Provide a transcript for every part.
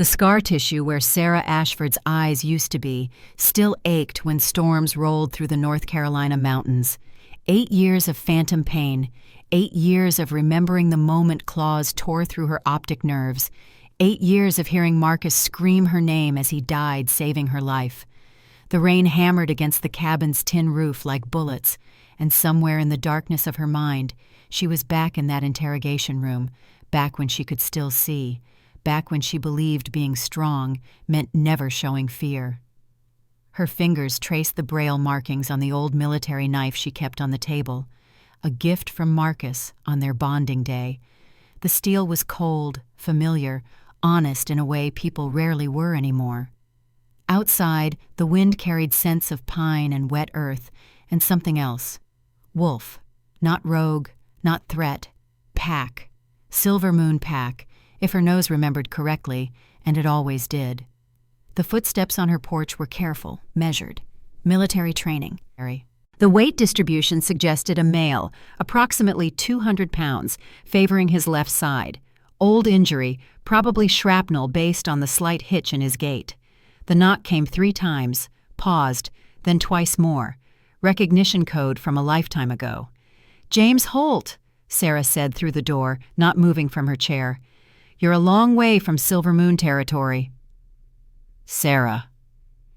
The scar tissue where Sera Ashford's eyes used to be still ached when storms rolled through the North Carolina mountains. 8 years of phantom pain, 8 years of remembering the moment claws tore through her optic nerves, 8 years of hearing Marcus scream her name as he died, saving her life. The rain hammered against the cabin's tin roof like bullets, and somewhere in the darkness of her mind, she was back in that interrogation room, back when she could still see, back when she believed being strong meant never showing fear. Her fingers traced the braille markings on the old military knife she kept on the table, a gift from Marcus on their bonding day. The steel was cold, familiar, honest in a way people rarely were anymore. Outside, the wind carried scents of pine and wet earth, and something else. Wolf. Not rogue, not threat. Pack. Silver Moon pack, if her nose remembered correctly, and it always did. The footsteps on her porch were careful, measured. Military training. The weight distribution suggested a male, approximately 200 pounds, favoring his left side. Old injury, probably shrapnel based on the slight hitch in his gait. The knock came 3 times, paused, then twice more. Recognition code from a lifetime ago. "James Holt," Sera said through the door, not moving from her chair. "You're a long way from Silver Moon territory." "Sera."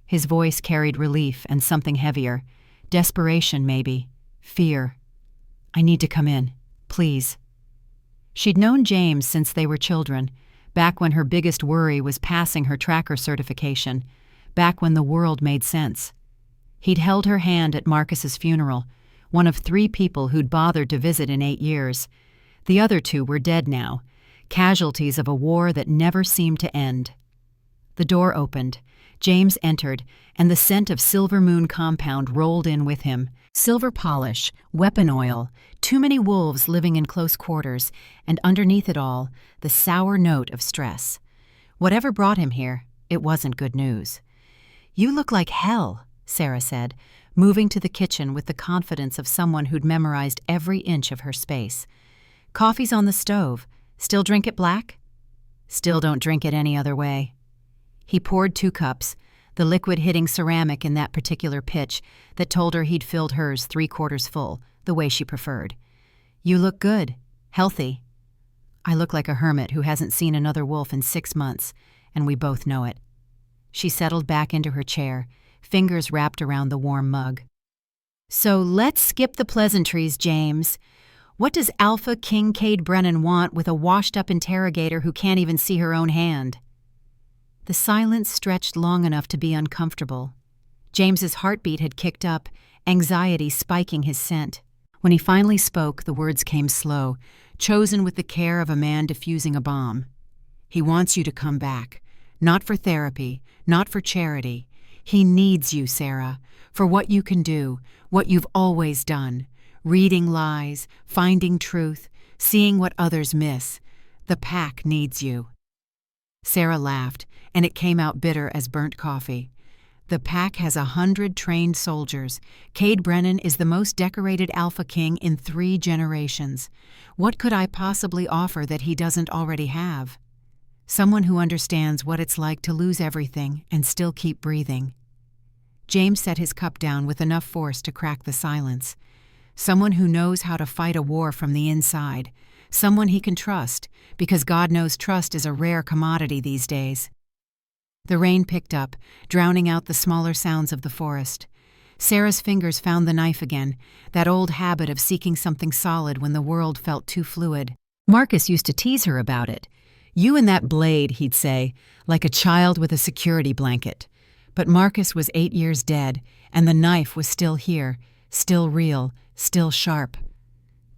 His voice carried relief and something heavier. Desperation, maybe. Fear. "I need to come in. Please." She'd known James since they were children, back when her biggest worry was passing her tracker certification, back when the world made sense. He'd held her hand at Marcus's funeral, one of 3 people who'd bothered to visit in 8 years. The other 2 were dead now, casualties of a war that never seemed to end. The door opened. James entered, and the scent of Silver Moon compound rolled in with him. Silver polish, weapon oil, too many wolves living in close quarters, and underneath it all, the sour note of stress. Whatever brought him here, it wasn't good news. "You look like hell," Sera said, moving to the kitchen with the confidence of someone who'd memorized every inch of her space. "Coffee's on the stove. Still drink it black?" "Still don't drink it any other way." He poured 2 cups, the liquid hitting ceramic in that particular pitch that told her he'd filled hers 3/4 full, the way she preferred. "You look good. Healthy." "I look like a hermit who hasn't seen another wolf in 6 months, and we both know it." She settled back into her chair, fingers wrapped around the warm mug. "So let's skip the pleasantries, James. What does Alpha King Kade Brennan want with a washed-up interrogator who can't even see her own hand?" The silence stretched long enough to be uncomfortable. James's heartbeat had kicked up, anxiety spiking his scent. When he finally spoke, the words came slow, chosen with the care of a man defusing a bomb. "He wants you to come back. Not for therapy, not for charity. He needs you, Sera, for what you can do, what you've always done. Reading lies, finding truth, seeing what others miss. The pack needs you." Sera laughed, and it came out bitter as burnt coffee. "The pack has 100 trained soldiers. Kade Brennan is the most decorated Alpha King in 3 generations. What could I possibly offer that he doesn't already have? Someone who understands what it's like to lose everything and still keep breathing." James set his cup down with enough force to crack the silence. Someone who knows how to fight a war from the inside. Someone he can trust, because God knows trust is a rare commodity these days. The rain picked up, drowning out the smaller sounds of the forest. Sera's fingers found the knife again, that old habit of seeking something solid when the world felt too fluid. Marcus used to tease her about it. "You and that blade," he'd say, like a child with a security blanket. But Marcus was 8 years dead, and the knife was still here, still real, still sharp.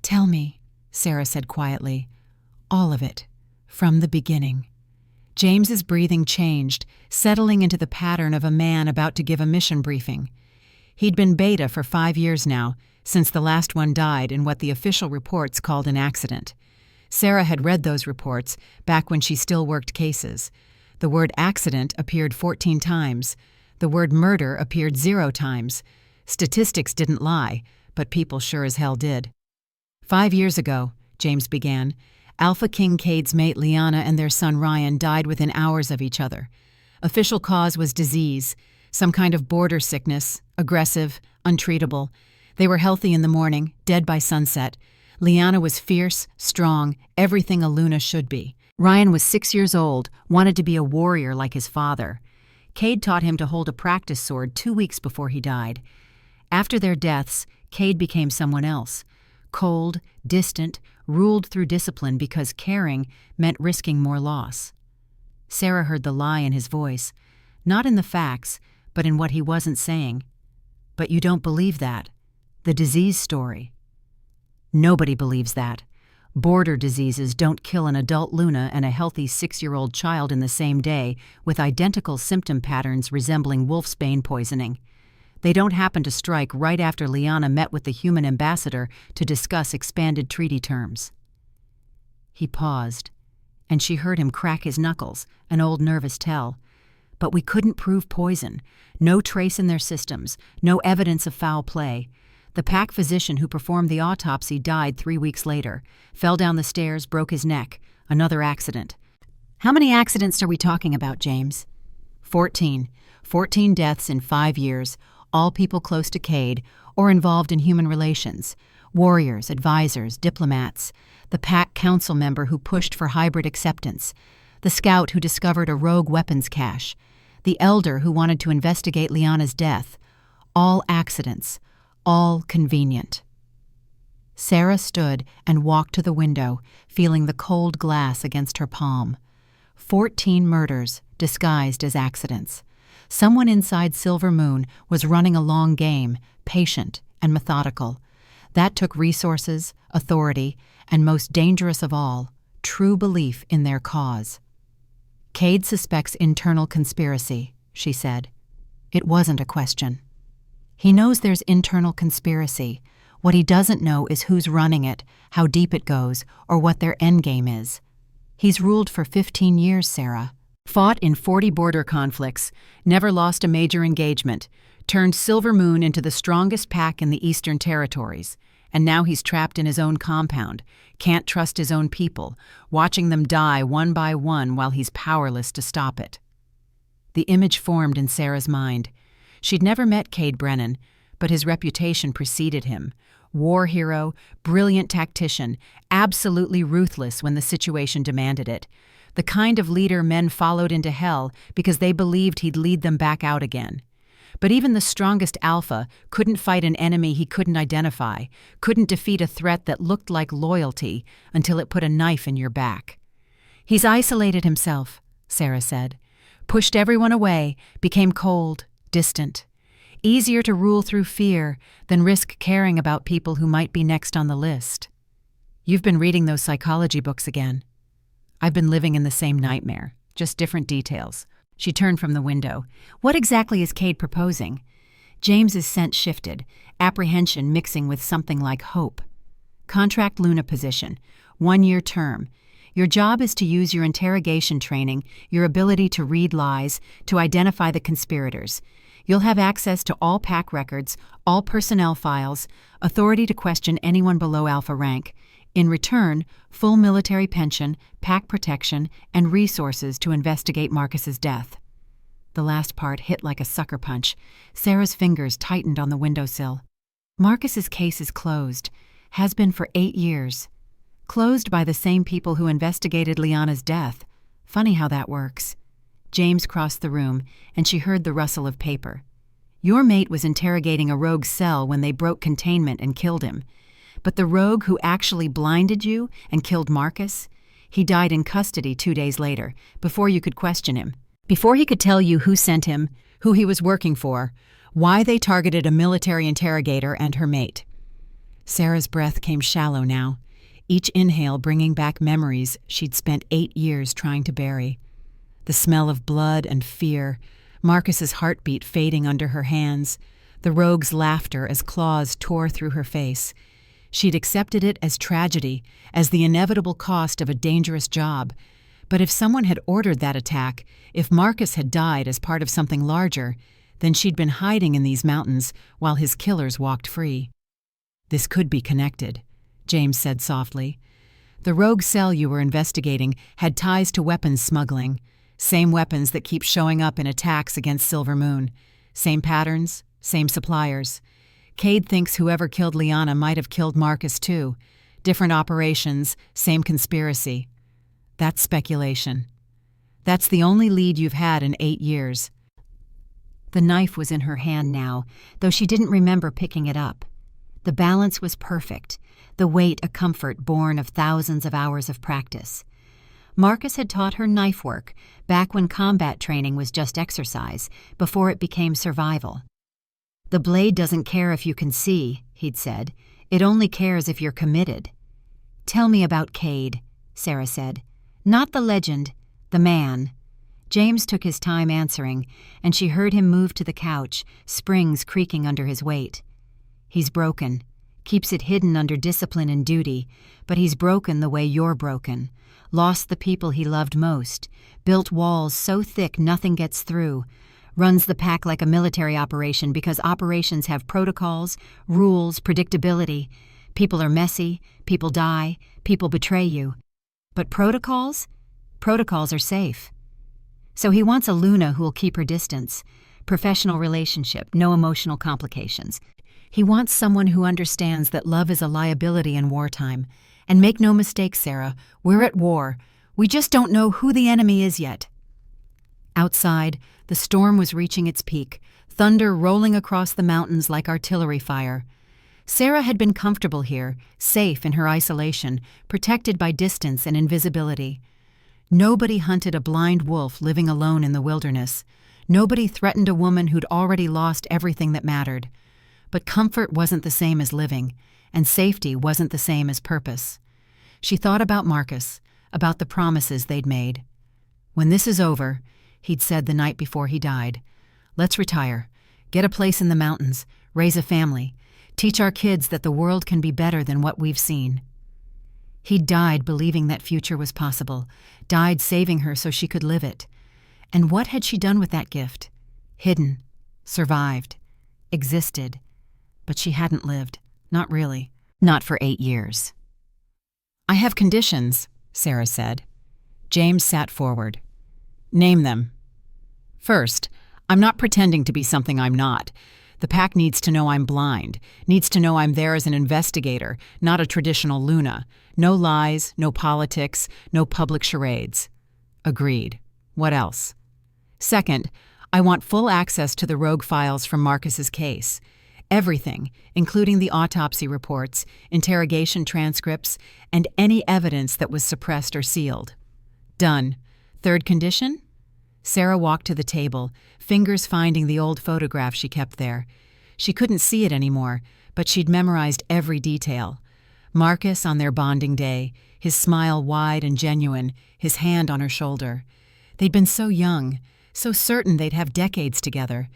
"Tell me," Sera said quietly. "All of it, from the beginning." James's breathing changed, settling into the pattern of a man about to give a mission briefing. He'd been beta for 5 years now, since the last one died in what the official reports called an accident. Sera had read those reports back when she still worked cases. The word accident appeared 14 times. The word murder appeared 0 times. Statistics didn't lie, but people sure as hell did. 5 years ago, James began, Alpha King Kade's mate Liana and their son Ryan died within hours of each other. Official cause was disease, some kind of border sickness, aggressive, untreatable. They were healthy in the morning, dead by sunset. Liana was fierce, strong, everything a Luna should be. Ryan was 6 years old, wanted to be a warrior like his father. Kade taught him to hold a practice sword 2 weeks before he died. After their deaths, Kade became someone else. Cold, distant, ruled through discipline because caring meant risking more loss. Sera heard the lie in his voice, not in the facts, but in what he wasn't saying. "But you don't believe that. The disease story." "Nobody believes that. Border diseases don't kill an adult Luna and a healthy 6-year-old child in the same day with identical symptom patterns resembling wolfsbane poisoning. They don't happen to strike right after Liana met with the human ambassador to discuss expanded treaty terms." He paused, and she heard him crack his knuckles, an old nervous tell. "But we couldn't prove poison. No trace in their systems, no evidence of foul play. The pack physician who performed the autopsy died 3 weeks later, fell down the stairs, broke his neck. Another accident." "How many accidents are we talking about, James?" 14. 14 deaths in 5 years, all people close to Kade or involved in human relations. Warriors, advisors, diplomats. The pack council member who pushed for hybrid acceptance. The scout who discovered a rogue weapons cache. The elder who wanted to investigate Liana's death. All accidents. All convenient. Sera stood and walked to the window, feeling the cold glass against her palm. 14 murders, disguised as accidents. Someone inside Silver Moon was running a long game, patient and methodical. That took resources, authority, and most dangerous of all, true belief in their cause. "Kade suspects internal conspiracy," she said. It wasn't a question. "He knows there's internal conspiracy. What he doesn't know is who's running it, how deep it goes, or what their endgame is. He's ruled for 15 years, Sera. Fought in 40 border conflicts, never lost a major engagement, turned Silver Moon into the strongest pack in the Eastern Territories, and now he's trapped in his own compound, can't trust his own people, watching them die one by one while he's powerless to stop it." The image formed in Sera's mind. She'd never met Kade Brennan, but his reputation preceded him. War hero, brilliant tactician, absolutely ruthless when the situation demanded it. The kind of leader men followed into hell because they believed he'd lead them back out again. But even the strongest alpha couldn't fight an enemy he couldn't identify, couldn't defeat a threat that looked like loyalty until it put a knife in your back. "He's isolated himself," Sera said. "Pushed everyone away, became cold, distant. Easier to rule through fear than risk caring about people who might be next on the list." "You've been reading those psychology books again." "I've been living in the same nightmare, just different details." She turned from the window. "What exactly is Kade proposing?" James's sense shifted, apprehension mixing with something like hope. "Contract Luna position, 1-year term. Your job is to use your interrogation training, your ability to read lies, to identify the conspirators. You'll have access to all pack records, all personnel files, authority to question anyone below Alpha rank. In return, full military pension, pack protection, and resources to investigate Marcus's death." The last part hit like a sucker punch. Sera's fingers tightened on the windowsill. "Marcus's case is closed. Has been for 8 years. Closed by the same people who investigated Liana's death. Funny how that works." James crossed the room, and she heard the rustle of paper. "Your mate was interrogating a rogue cell when they broke containment and killed him. But the rogue who actually blinded you and killed Marcus, he died in custody 2 days later, before you could question him. Before he could tell you who sent him, who he was working for, why they targeted a military interrogator and her mate." Sera's breath came shallow now, each inhale bringing back memories she'd spent 8 years trying to bury. The smell of blood and fear, Marcus's heartbeat fading under her hands, the rogue's laughter as claws tore through her face. She'd accepted it as tragedy, as the inevitable cost of a dangerous job. But if someone had ordered that attack, if Marcus had died as part of something larger, then she'd been hiding in these mountains while his killers walked free. "This could be connected," James said softly. The rogue cell you were investigating had ties to weapons smuggling, same weapons that keep showing up in attacks against Silver Moon. Same patterns, same suppliers. Kade thinks whoever killed Liana might have killed Marcus too. Different operations, same conspiracy. That's speculation. That's the only lead you've had in 8 years. The knife was in her hand now, though she didn't remember picking it up. The balance was perfect, the weight a comfort born of thousands of hours of practice. Marcus had taught her knife work back when combat training was just exercise, before it became survival. "The blade doesn't care if you can see," he'd said. "It only cares if you're committed." "Tell me about Kade," Sera said. "Not the legend, the man." James took his time answering, and she heard him move to the couch, springs creaking under his weight. "He's broken. Keeps it hidden under discipline and duty, but he's broken the way you're broken. Lost the people he loved most, built walls so thick nothing gets through, runs the pack like a military operation because operations have protocols, rules, predictability. People are messy, people die, people betray you. But protocols? Protocols are safe. So he wants a Luna who'll keep her distance. Professional relationship, no emotional complications. He wants someone who understands that love is a liability in wartime. And make no mistake, Sera, we're at war. We just don't know who the enemy is yet." Outside, the storm was reaching its peak, thunder rolling across the mountains like artillery fire. Sera had been comfortable here, safe in her isolation, protected by distance and invisibility. Nobody hunted a blind wolf living alone in the wilderness. Nobody threatened a woman who'd already lost everything that mattered. But comfort wasn't the same as living, and safety wasn't the same as purpose. She thought about Marcus, about the promises they'd made. "When this is over," he'd said the night before he died, "let's retire, get a place in the mountains, raise a family, teach our kids that the world can be better than what we've seen." He'd died believing that future was possible, died saving her so she could live it. And what had she done with that gift? Hidden, survived, existed. But she hadn't lived. Not really. Not for 8 years. "I have conditions," Sera said. James sat forward. "Name them." "First, I'm not pretending to be something I'm not. The pack needs to know I'm blind, needs to know I'm there as an investigator, not a traditional Luna. No lies, no politics, no public charades." "Agreed. What else?" "Second, I want full access to the rogue files from Marcus's case. Everything, including the autopsy reports, interrogation transcripts, and any evidence that was suppressed or sealed." "Done. Third condition?" Sera walked to the table, fingers finding the old photograph she kept there. She couldn't see it anymore, but she'd memorized every detail. Marcus on their bonding day, his smile wide and genuine, his hand on her shoulder. They'd been so young, so certain they'd have decades together.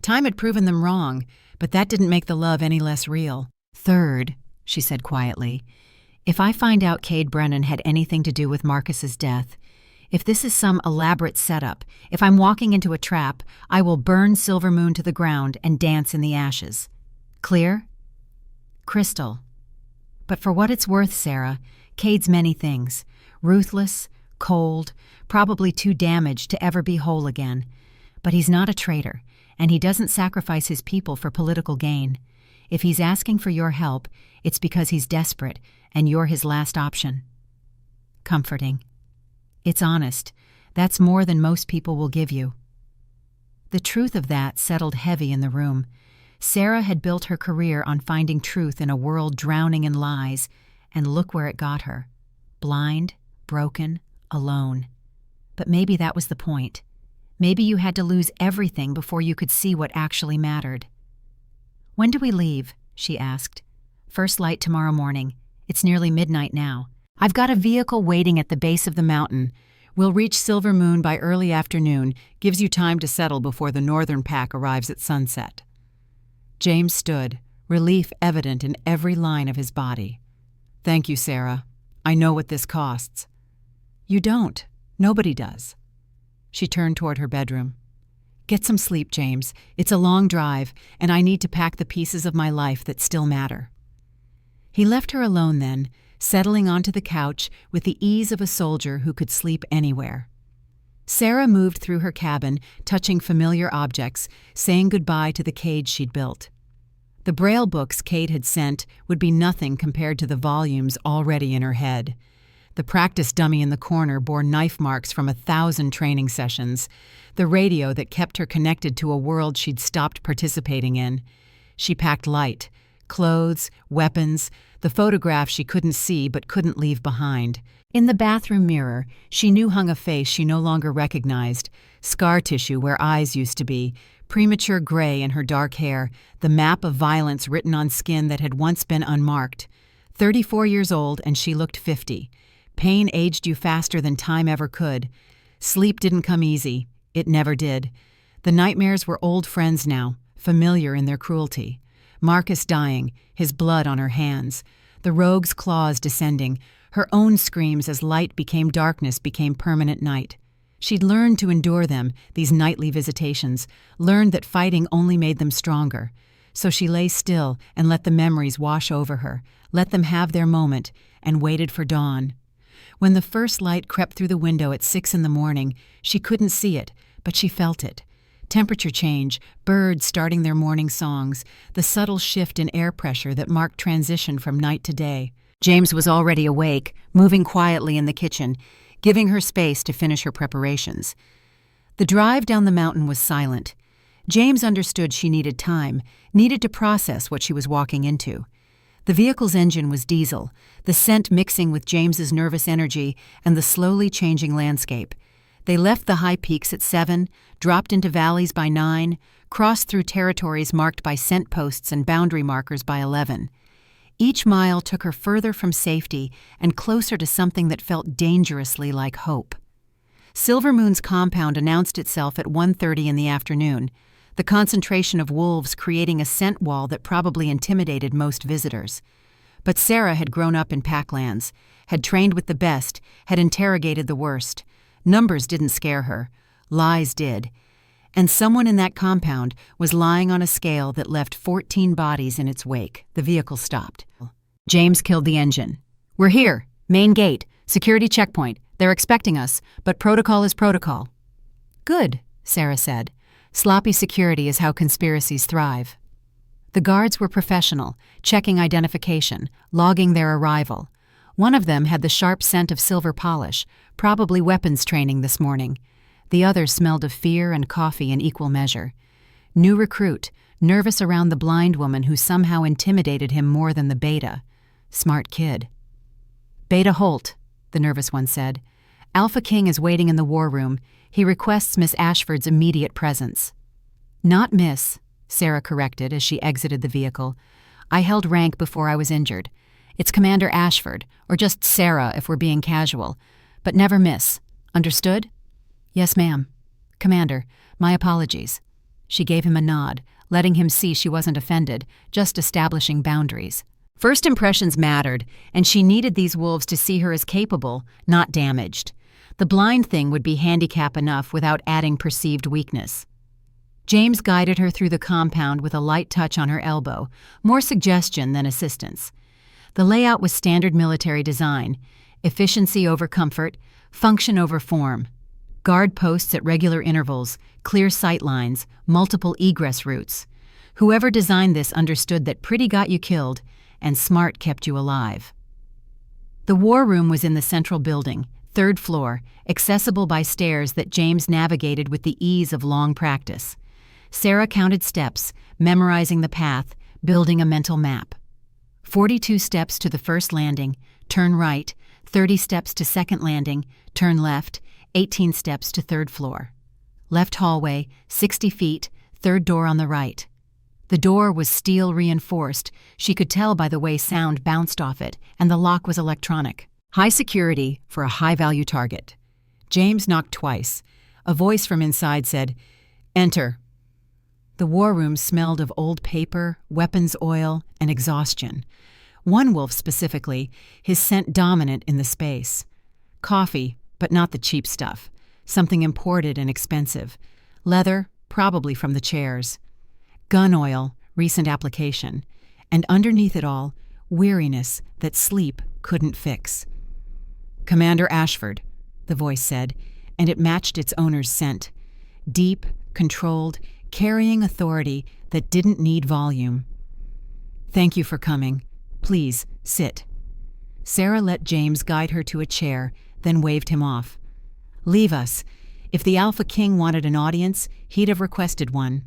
Time had proven them wrong, but that didn't make the love any less real. "Third," she said quietly, "if I find out Kade Brennan had anything to do with Marcus's death, if this is some elaborate setup, if I'm walking into a trap, I will burn Silver Moon to the ground and dance in the ashes. Clear?" "Crystal. But for what it's worth, Sera, Kade's many things. Ruthless, cold, probably too damaged to ever be whole again. But he's not a traitor, and he doesn't sacrifice his people for political gain. If he's asking for your help, it's because he's desperate, and you're his last option." Comforting. It's honest. That's more than most people will give you. The truth of that settled heavy in the room. Sera had built her career on finding truth in a world drowning in lies, and look where it got her. Blind, broken, alone. But maybe that was the point. Maybe you had to lose everything before you could see what actually mattered. "When do we leave?" she asked. "First light tomorrow morning. It's nearly midnight now. I've got a vehicle waiting at the base of the mountain. We'll reach Silver Moon by early afternoon, gives you time to settle before the northern pack arrives at sunset." James stood, relief evident in every line of his body. "Thank you, Sera. I know what this costs." "You don't. Nobody does." She turned toward her bedroom. "Get some sleep, James. It's a long drive, and I need to pack the pieces of my life that still matter." He left her alone then, settling onto the couch with the ease of a soldier who could sleep anywhere. Sera moved through her cabin, touching familiar objects, saying goodbye to the cage she'd built. The Braille books Kade had sent would be nothing compared to the volumes already in her head. The practice dummy in the corner bore knife marks from 1,000 training sessions, the radio that kept her connected to a world she'd stopped participating in. She packed light, clothes, weapons, the photograph she couldn't see but couldn't leave behind. In the bathroom mirror, she knew hung a face she no longer recognized, scar tissue where eyes used to be, premature gray in her dark hair, the map of violence written on skin that had once been unmarked. 34 years old, and she looked 50. Pain aged you faster than time ever could. Sleep didn't come easy. It never did. The nightmares were old friends now, familiar in their cruelty. Marcus dying, his blood on her hands. The rogue's claws descending, her own screams as light became darkness became permanent night. She'd learned to endure them, these nightly visitations, learned that fighting only made them stronger. So she lay still and let the memories wash over her, let them have their moment, and waited for dawn. When the first light crept through the window at 6 a.m, she couldn't see it, but she felt it. Temperature change, birds starting their morning songs, the subtle shift in air pressure that marked transition from night to day. James was already awake, moving quietly in the kitchen, giving her space to finish her preparations. The drive down the mountain was silent. James understood she needed time, needed to process what she was walking into. The vehicle's engine was diesel, the scent mixing with James's nervous energy and the slowly changing landscape. They left the high peaks at 7, dropped into valleys by 9, crossed through territories marked by scent posts and boundary markers by 11. Each mile took her further from safety and closer to something that felt dangerously like hope. Silver Moon's compound announced itself at 1:30 in the afternoon, the concentration of wolves creating a scent wall that probably intimidated most visitors. But Sera had grown up in packlands, had trained with the best, had interrogated the worst. Numbers didn't scare her. Lies did. And someone in that compound was lying on a scale that left 14 bodies in its wake. The vehicle stopped. James killed the engine. "We're here. Main gate. Security checkpoint. They're expecting us, but protocol is protocol." "Good," Sera said. "Sloppy security is how conspiracies thrive." The guards were professional, checking identification, logging their arrival. One of them had the sharp scent of silver polish, probably weapons training this morning. The other smelled of fear and coffee in equal measure. New recruit, nervous around the blind woman who somehow intimidated him more than the beta. Smart kid. "Beta Holt," the nervous one said. "Alpha King is waiting in the war room. He requests Miss Ashford's immediate presence." "Not Miss," Sera corrected as she exited the vehicle. "I held rank before I was injured. It's Commander Ashford, or just Sera if we're being casual, but never Miss. Understood?" "Yes, ma'am." "Commander, my apologies." She gave him a nod, letting him see she wasn't offended, just establishing boundaries. First impressions mattered, and she needed these wolves to see her as capable, not damaged. The blind thing would be handicap enough without adding perceived weakness. James guided her through the compound with a light touch on her elbow, more suggestion than assistance. The layout was standard military design, efficiency over comfort, function over form. Guard posts at regular intervals, clear sight lines, multiple egress routes. Whoever designed this understood that pretty got you killed, and smart kept you alive. The war room was in the central building, 3rd floor, accessible by stairs that James navigated with the ease of long practice. Sera counted steps, memorizing the path, building a mental map. 42 steps to the first landing, turn right, 30 steps to second landing, turn left, 18 steps to 3rd floor. Left hallway, 60 feet, 3rd door on the right. The door was steel reinforced. She could tell by the way sound bounced off it, and the lock was electronic. High security for a high-value target. James knocked twice. A voice from inside said, "Enter." The war room smelled of old paper, weapons oil, and exhaustion. One wolf specifically, his scent dominant in the space. Coffee, but not the cheap stuff. Something imported and expensive. Leather, probably from the chairs. Gun oil, recent application. And underneath it all, weariness that sleep couldn't fix. "Commander Ashford," the voice said, and it matched its owner's scent. Deep, controlled, carrying authority that didn't need volume. "Thank you for coming. Please, sit." Sera let James guide her to a chair, then waved him off. "Leave us. If the Alpha King wanted an audience, he'd have requested one."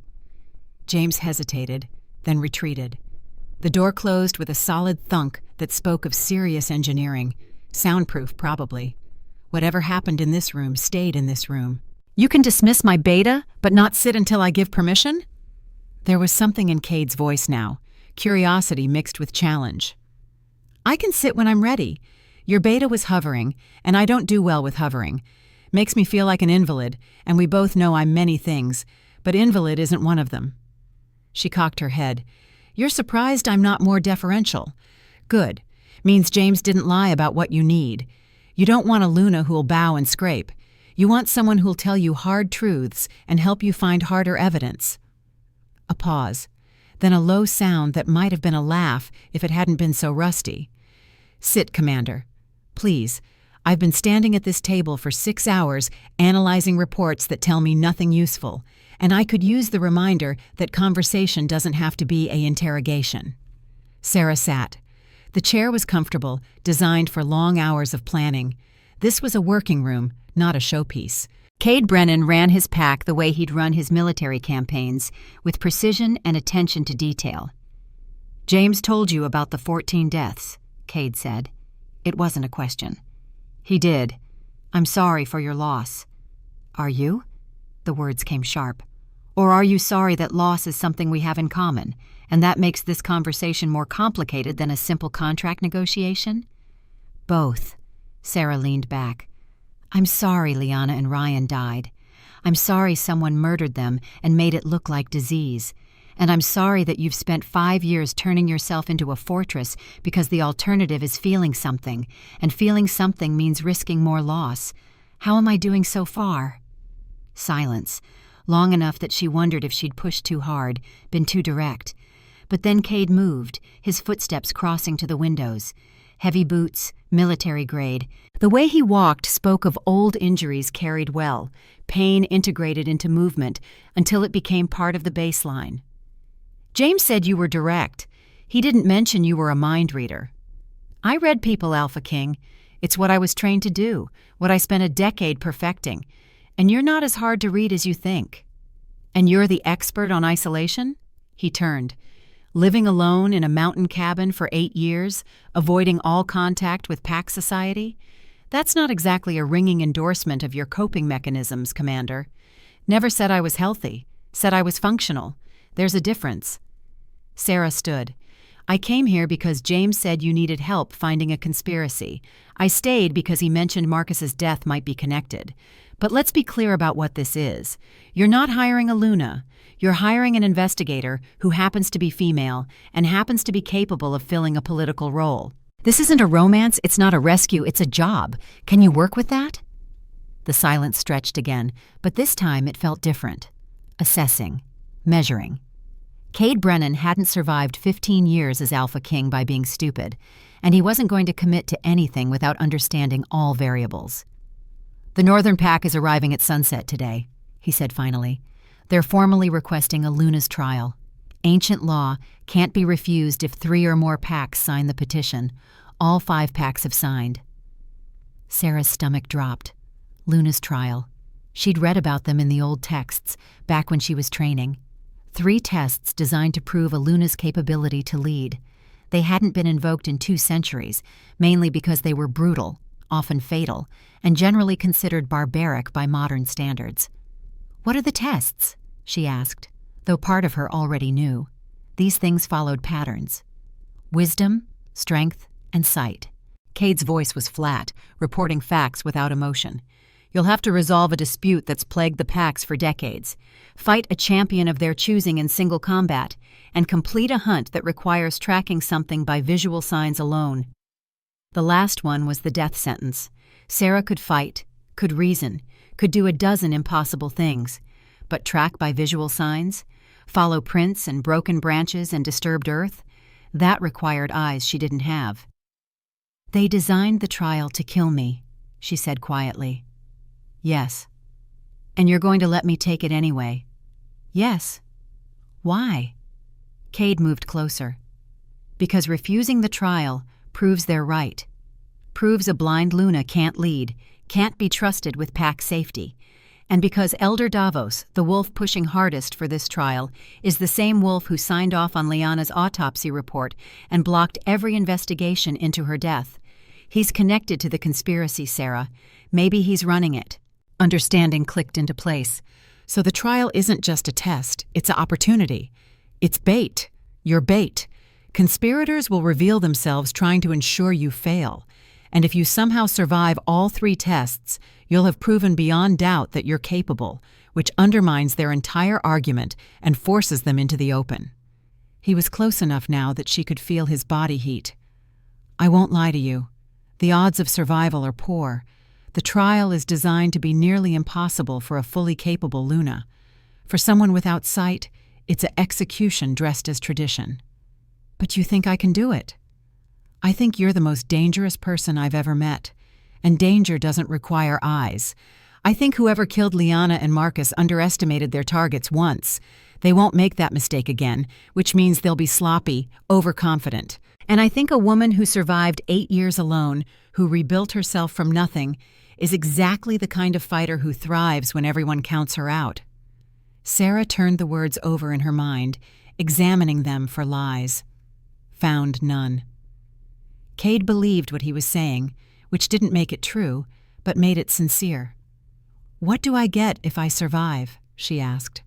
James hesitated, then retreated. The door closed with a solid thunk that spoke of serious engineering. Soundproof, probably. Whatever happened in this room stayed in this room. "You can dismiss my beta, but not sit until I give permission?" There was something in Kade's voice now, curiosity mixed with challenge. "I can sit when I'm ready. Your beta was hovering, and I don't do well with hovering. Makes me feel like an invalid, and we both know I'm many things, but invalid isn't one of them." She cocked her head. "You're surprised I'm not more deferential. Good. Means James didn't lie about what you need. You don't want a Luna who'll bow and scrape. You want someone who'll tell you hard truths and help you find harder evidence." A pause, then a low sound that might have been a laugh if it hadn't been so rusty. "Sit, Commander. Please. I've been standing at this table for 6 hours analyzing reports that tell me nothing useful, and I could use the reminder that conversation doesn't have to be an interrogation." Sera sat. The chair was comfortable, designed for long hours of planning. This was a working room, not a showpiece. Kade Brennan ran his pack the way he'd run his military campaigns, with precision and attention to detail. "James told you about the 14 deaths," Kade said. It wasn't a question. "He did. I'm sorry for your loss." "Are you?" The words came sharp. "Or are you sorry that loss is something we have in common, and that makes this conversation more complicated than a simple contract negotiation?" "Both." Sera leaned back. "I'm sorry Liana and Ryan died. I'm sorry someone murdered them and made it look like disease. And I'm sorry that you've spent 5 years turning yourself into a fortress because the alternative is feeling something, and feeling something means risking more loss. How am I doing so far?" Silence, long enough that she wondered if she'd pushed too hard, been too direct. But then Kade moved, his footsteps crossing to the windows. Heavy boots, military grade. The way he walked spoke of old injuries carried well, pain integrated into movement until it became part of the baseline. "James said you were direct. He didn't mention you were a mind reader." "I read people, Alpha King. It's what I was trained to do, what I spent a decade perfecting. And you're not as hard to read as you think." "And you're the expert on isolation?" He turned. "Living alone in a mountain cabin for 8 years, avoiding all contact with pack society? That's not exactly a ringing endorsement of your coping mechanisms, Commander. Never said I was healthy. Said I was functional. There's a difference." Sera stood. "I came here because James said you needed help finding a conspiracy. I stayed because he mentioned Marcus's death might be connected. But let's be clear about what this is. You're not hiring a Luna. You're hiring an investigator who happens to be female and happens to be capable of filling a political role. This isn't a romance, it's not a rescue, it's a job. Can you work with that?" The silence stretched again, but this time it felt different. Assessing. Measuring. Kade Brennan hadn't survived 15 years as Alpha King by being stupid, and he wasn't going to commit to anything without understanding all variables. "The Northern Pack is arriving at sunset today," he said finally. "They're formally requesting a Luna's trial. Ancient law can't be refused if 3 or more packs sign the petition. All 5 packs have signed." Sera's stomach dropped. Luna's trial. She'd read about them in the old texts, back when she was training. 3 tests designed to prove a Luna's capability to lead. They hadn't been invoked in 2 centuries, mainly because they were brutal, often fatal, and generally considered barbaric by modern standards. "What are the tests?" she asked, though part of her already knew. These things followed patterns. Wisdom, strength, and sight. Kade's voice was flat, reporting facts without emotion. "You'll have to resolve a dispute that's plagued the packs for decades, fight a champion of their choosing in single combat, and complete a hunt that requires tracking something by visual signs alone." The last one was the death sentence. Sera could fight, could reason, could do a dozen impossible things. But track by visual signs? Follow prints and broken branches and disturbed earth? That required eyes she didn't have. They designed the trial to kill me, she said quietly. Yes. And you're going to let me take it anyway? Yes. Why? Kade moved closer. Because refusing the trial proves they're right. Proves a blind Luna can't lead, can't be trusted with pack safety. And because Elder Davos, the wolf pushing hardest for this trial, is the same wolf who signed off on Lyanna's autopsy report and blocked every investigation into her death. He's connected to the conspiracy, Sera. Maybe he's running it. Understanding clicked into place. So the trial isn't just a test, it's an opportunity. It's bait. You're bait. Conspirators will reveal themselves trying to ensure you fail. And if you somehow survive all 3 tests, you'll have proven beyond doubt that you're capable, which undermines their entire argument and forces them into the open. He was close enough now that she could feel his body heat. I won't lie to you. The odds of survival are poor. The trial is designed to be nearly impossible for a fully capable Luna. For someone without sight, it's an execution dressed as tradition. But you think I can do it? I think you're the most dangerous person I've ever met. And danger doesn't require eyes. I think whoever killed Lyanna and Marcus underestimated their targets once. They won't make that mistake again, which means they'll be sloppy, overconfident. And I think a woman who survived 8 years alone, who rebuilt herself from nothing, is exactly the kind of fighter who thrives when everyone counts her out. Sera turned the words over in her mind, examining them for lies. Found none. Kade believed what he was saying, which didn't make it true, but made it sincere. What do I get if I survive? She asked.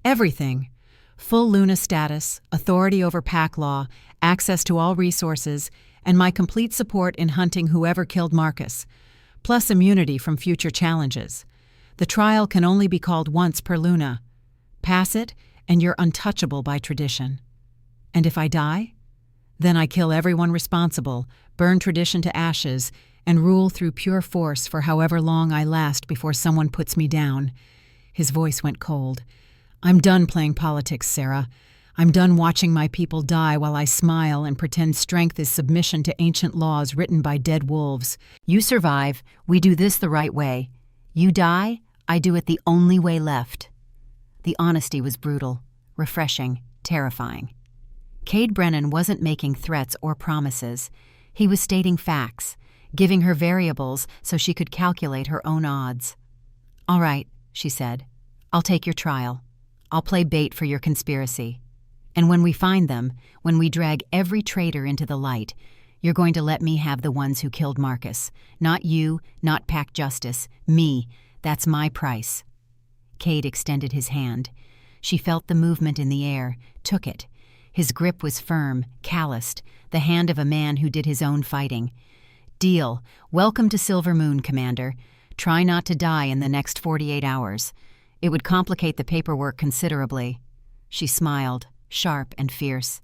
Everything. Full Luna status, authority over pack law, access to all resources, and my complete support in hunting whoever killed Marcus, plus immunity from future challenges. The trial can only be called once per Luna. Pass it, and you're untouchable by tradition. And if I die? Then I kill everyone responsible, burn tradition to ashes, and rule through pure force for however long I last before someone puts me down. His voice went cold. I'm done playing politics, Sera. I'm done watching my people die while I smile and pretend strength is submission to ancient laws written by dead wolves. You survive, we do this the right way. You die, I do it the only way left. The honesty was brutal, refreshing, terrifying. Kade Brennan wasn't making threats or promises. He was stating facts, giving her variables so she could calculate her own odds. All right, she said. I'll take your trial. I'll play bait for your conspiracy. And when we find them, when we drag every traitor into the light, you're going to let me have the ones who killed Marcus. Not you, not pack justice. Me. That's my price. Kade extended his hand. She felt the movement in the air, took it. His grip was firm, calloused, the hand of a man who did his own fighting. Deal. Welcome to Silver Moon, Commander. Try not to die in the next 48 hours. It would complicate the paperwork considerably. She smiled, sharp and fierce.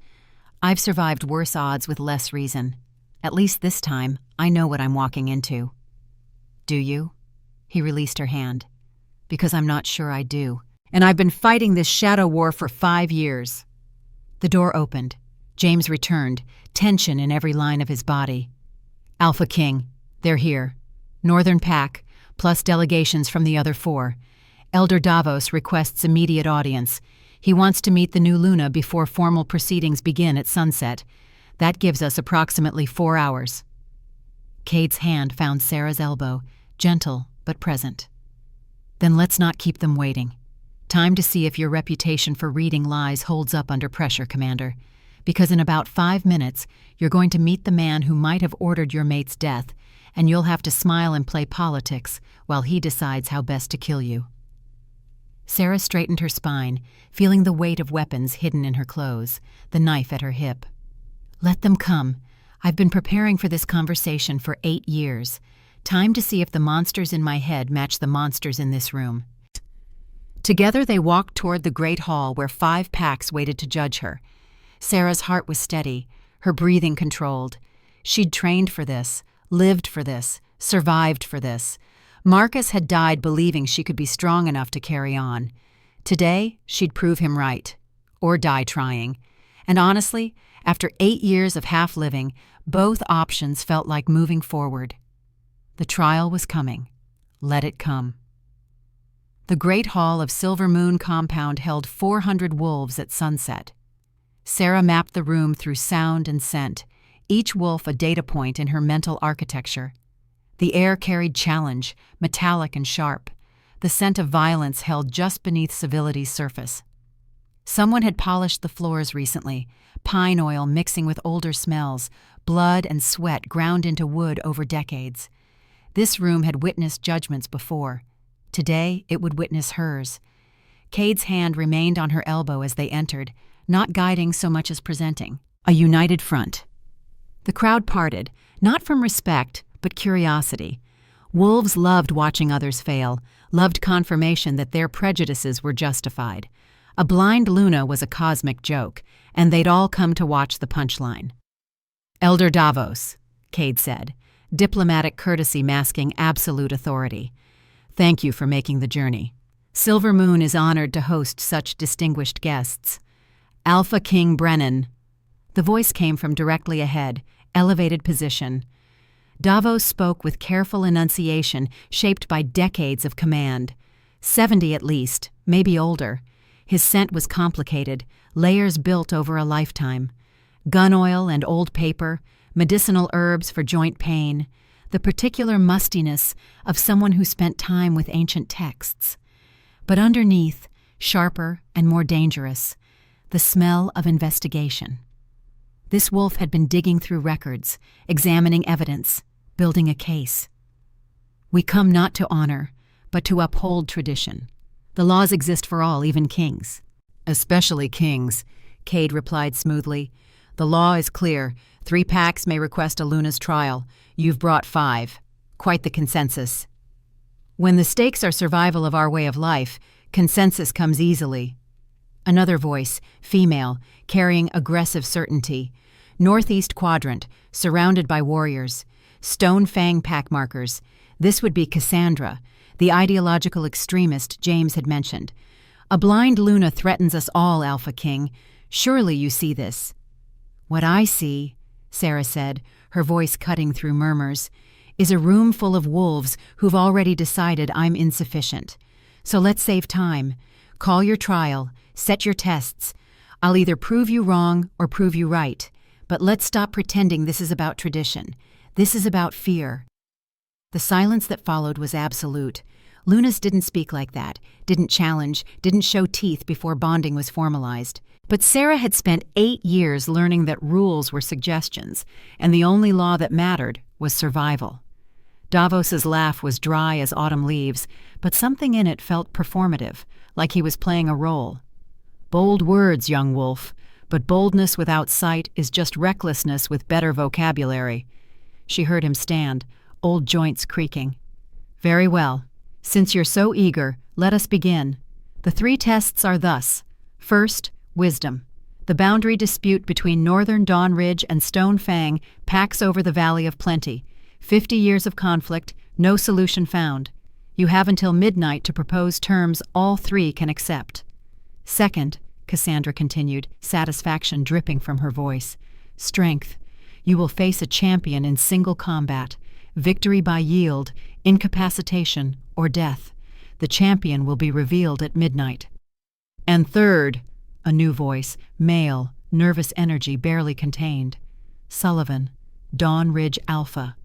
I've survived worse odds with less reason. At least this time, I know what I'm walking into. Do you? He released her hand. Because I'm not sure I do. And I've been fighting this shadow war for 5 years. The door opened. James returned, tension in every line of his body. Alpha King, they're here. Northern Pack, plus delegations from the other 4. Elder Davos requests immediate audience. He wants to meet the new Luna before formal proceedings begin at sunset. That gives us approximately 4 hours. Kade's hand found Sera's elbow, gentle but present. Then let's not keep them waiting. Time to see if your reputation for reading lies holds up under pressure, Commander. Because in about 5 minutes, you're going to meet the man who might have ordered your mate's death, and you'll have to smile and play politics while he decides how best to kill you. Sera straightened her spine, feeling the weight of weapons hidden in her clothes, the knife at her hip. Let them come. I've been preparing for this conversation for 8 years. Time to see if the monsters in my head match the monsters in this room. Together they walked toward the great hall where 5 packs waited to judge her. Sera's heart was steady, her breathing controlled. She'd trained for this, lived for this, survived for this. Marcus had died believing she could be strong enough to carry on. Today, she'd prove him right, or die trying. And honestly, after 8 years of half-living, both options felt like moving forward. The trial was coming. Let it come. The Great Hall of Silver Moon Compound held 400 wolves at sunset. Sera mapped the room through sound and scent, each wolf a data point in her mental architecture. The air carried challenge, metallic and sharp. The scent of violence held just beneath civility's surface. Someone had polished the floors recently, pine oil mixing with older smells, blood and sweat ground into wood over decades. This room had witnessed judgments before. Today, it would witness hers. Kade's hand remained on her elbow as they entered, not guiding so much as presenting. A united front. The crowd parted, not from respect, but curiosity. Wolves loved watching others fail, loved confirmation that their prejudices were justified. A blind Luna was a cosmic joke, and they'd all come to watch the punchline. Elder Davos, Kade said, diplomatic courtesy masking absolute authority. Thank you for making the journey. Silver Moon is honored to host such distinguished guests. Alpha King Brennan. The voice came from directly ahead, elevated position. Davos spoke with careful enunciation shaped by decades of command. 70 at least, maybe older. His scent was complicated, layers built over a lifetime. Gun oil and old paper, medicinal herbs for joint pain, the particular mustiness of someone who spent time with ancient texts. But underneath, sharper and more dangerous, the smell of investigation. This wolf had been digging through records, examining evidence, building a case. We come not to honor, but to uphold tradition. The laws exist for all, even kings. Especially kings, Kade replied smoothly. The law is clear. 3 packs may request a Luna's trial. You've brought 5. Quite the consensus. When the stakes are survival of our way of life, consensus comes easily. Another voice, female, carrying aggressive certainty. Northeast quadrant, surrounded by warriors. Stone Fang pack markers. This would be Cassandra, the ideological extremist James had mentioned. A blind Luna threatens us all, Alpha King. Surely you see this. What I see, Sera said, her voice cutting through murmurs, is a room full of wolves who've already decided I'm insufficient. So let's save time. Call your trial. Set your tests. I'll either prove you wrong or prove you right. But let's stop pretending this is about tradition. This is about fear. The silence that followed was absolute. Lunas didn't speak like that, didn't challenge, didn't show teeth before bonding was formalized. But Sera had spent 8 years learning that rules were suggestions, and the only law that mattered was survival. Davos's laugh was dry as autumn leaves, but something in it felt performative, like he was playing a role. Bold words, young wolf, but boldness without sight is just recklessness with better vocabulary. She heard him stand, old joints creaking. Very well. Since you're so eager, let us begin. The 3 tests are thus. First, wisdom. The boundary dispute between Northern Dawn Ridge and Stone Fang packs over the Valley of Plenty. 50 years of conflict, no solution found. You have until midnight to propose terms all 3 can accept. Second, Cassandra continued, satisfaction dripping from her voice. Strength. You will face a champion in single combat. Victory by yield, incapacitation, or death. The champion will be revealed at midnight. And third, a new voice, male, nervous energy barely contained. Sullivan, Dawn Ridge Alpha.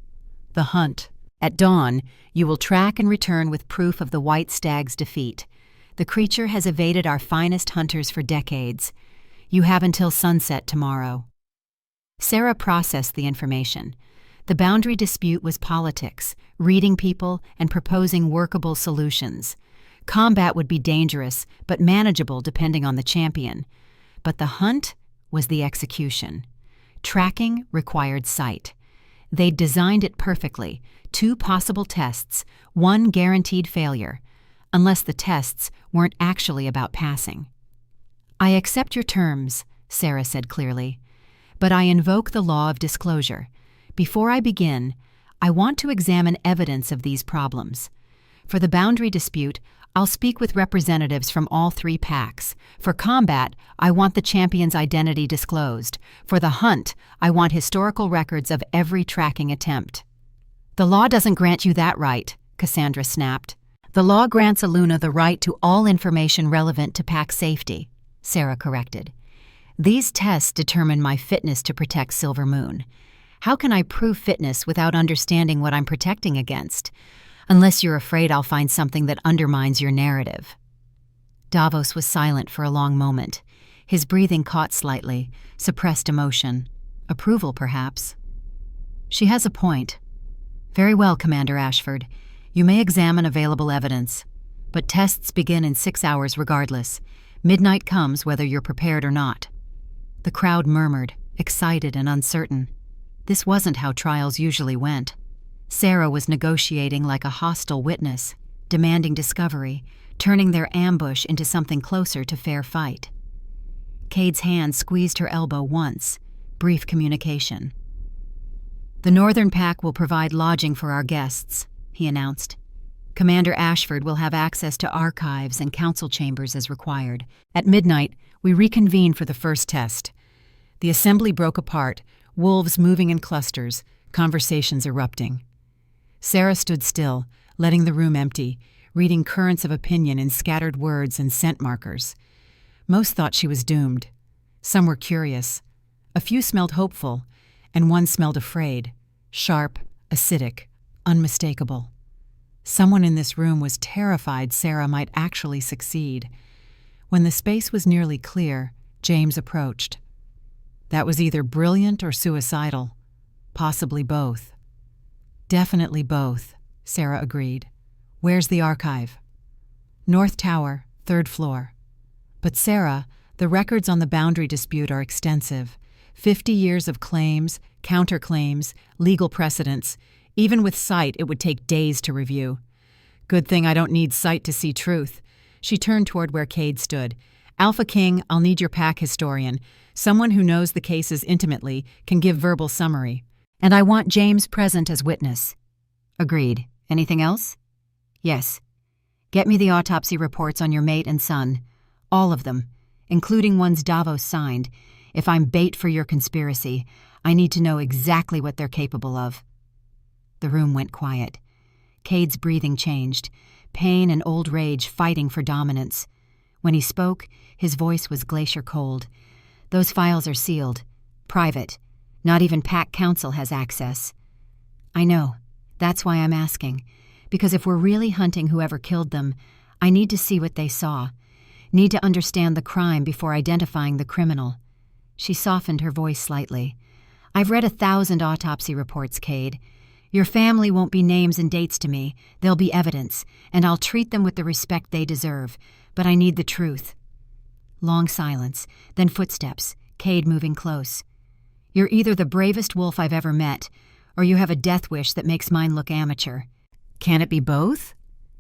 The hunt. At dawn, you will track and return with proof of the white stag's defeat. The creature has evaded our finest hunters for decades. You have until sunset tomorrow. Sera processed the information. The boundary dispute was politics, reading people and proposing workable solutions. Combat would be dangerous, but manageable depending on the champion. But the hunt was the execution. Tracking required sight. They'd designed it perfectly. 2 possible tests, 1 guaranteed failure, unless the tests weren't actually about passing. I accept your terms, Sera said clearly, but I invoke the law of disclosure. Before I begin, I want to examine evidence of these problems. For the boundary dispute, I'll speak with representatives from all 3 packs. For combat, I want the champion's identity disclosed. For the hunt, I want historical records of every tracking attempt." "The law doesn't grant you that right," Cassandra snapped. "The law grants Aluna the right to all information relevant to pack safety," Sera corrected. "These tests determine my fitness to protect Silver Moon. How can I prove fitness without understanding what I'm protecting against? Unless you're afraid I'll find something that undermines your narrative." Davos was silent for a long moment. His breathing caught slightly, suppressed emotion. Approval, perhaps. "She has a point. Very well, Commander Ashford. You may examine available evidence. But tests begin in 6 hours regardless. Midnight comes whether you're prepared or not." The crowd murmured, excited and uncertain. This wasn't how trials usually went. Sera was negotiating like a hostile witness, demanding discovery, turning their ambush into something closer to fair fight. Kade's hand squeezed her elbow once, brief communication. "The Northern Pack will provide lodging for our guests," he announced. "Commander Ashford will have access to archives and council chambers as required. At midnight, we reconvene for the first test." The assembly broke apart, wolves moving in clusters, conversations erupting. Sera stood still, letting the room empty, reading currents of opinion in scattered words and scent markers. Most thought she was doomed. Some were curious. A few smelled hopeful, and one smelled afraid, sharp, acidic, unmistakable. Someone in this room was terrified Sera might actually succeed. When the space was nearly clear, James approached. That was either brilliant or suicidal. Possibly both. "Definitely both," Sera agreed. "Where's the archive?" "North Tower, 3rd floor. But Sera, the records on the boundary dispute are extensive. 50 years of claims, counterclaims, legal precedents. Even with sight, it would take days to review. Good thing I don't need sight to see truth." She turned toward where Kade stood. "Alpha King, I'll need your pack historian. Someone who knows the cases intimately can give verbal summary. And I want James present as witness." "Agreed. Anything else?" "Yes. Get me the autopsy reports on your mate and son. All of them, including ones Davos signed. If I'm bait for your conspiracy, I need to know exactly what they're capable of." The room went quiet. Kade's breathing changed, pain and old rage fighting for dominance. When he spoke, his voice was glacier cold. "Those files are sealed. Private. Not even Pack Council has access." "I know. That's why I'm asking. Because if we're really hunting whoever killed them, I need to see what they saw. Need to understand the crime before identifying the criminal." She softened her voice slightly. "I've read 1,000 autopsy reports, Kade. Your family won't be names and dates to me. They'll be evidence, and I'll treat them with the respect they deserve. But I need the truth." Long silence, then footsteps, Kade moving close. "You're either the bravest wolf I've ever met, or you have a death wish that makes mine look amateur. Can it be both?"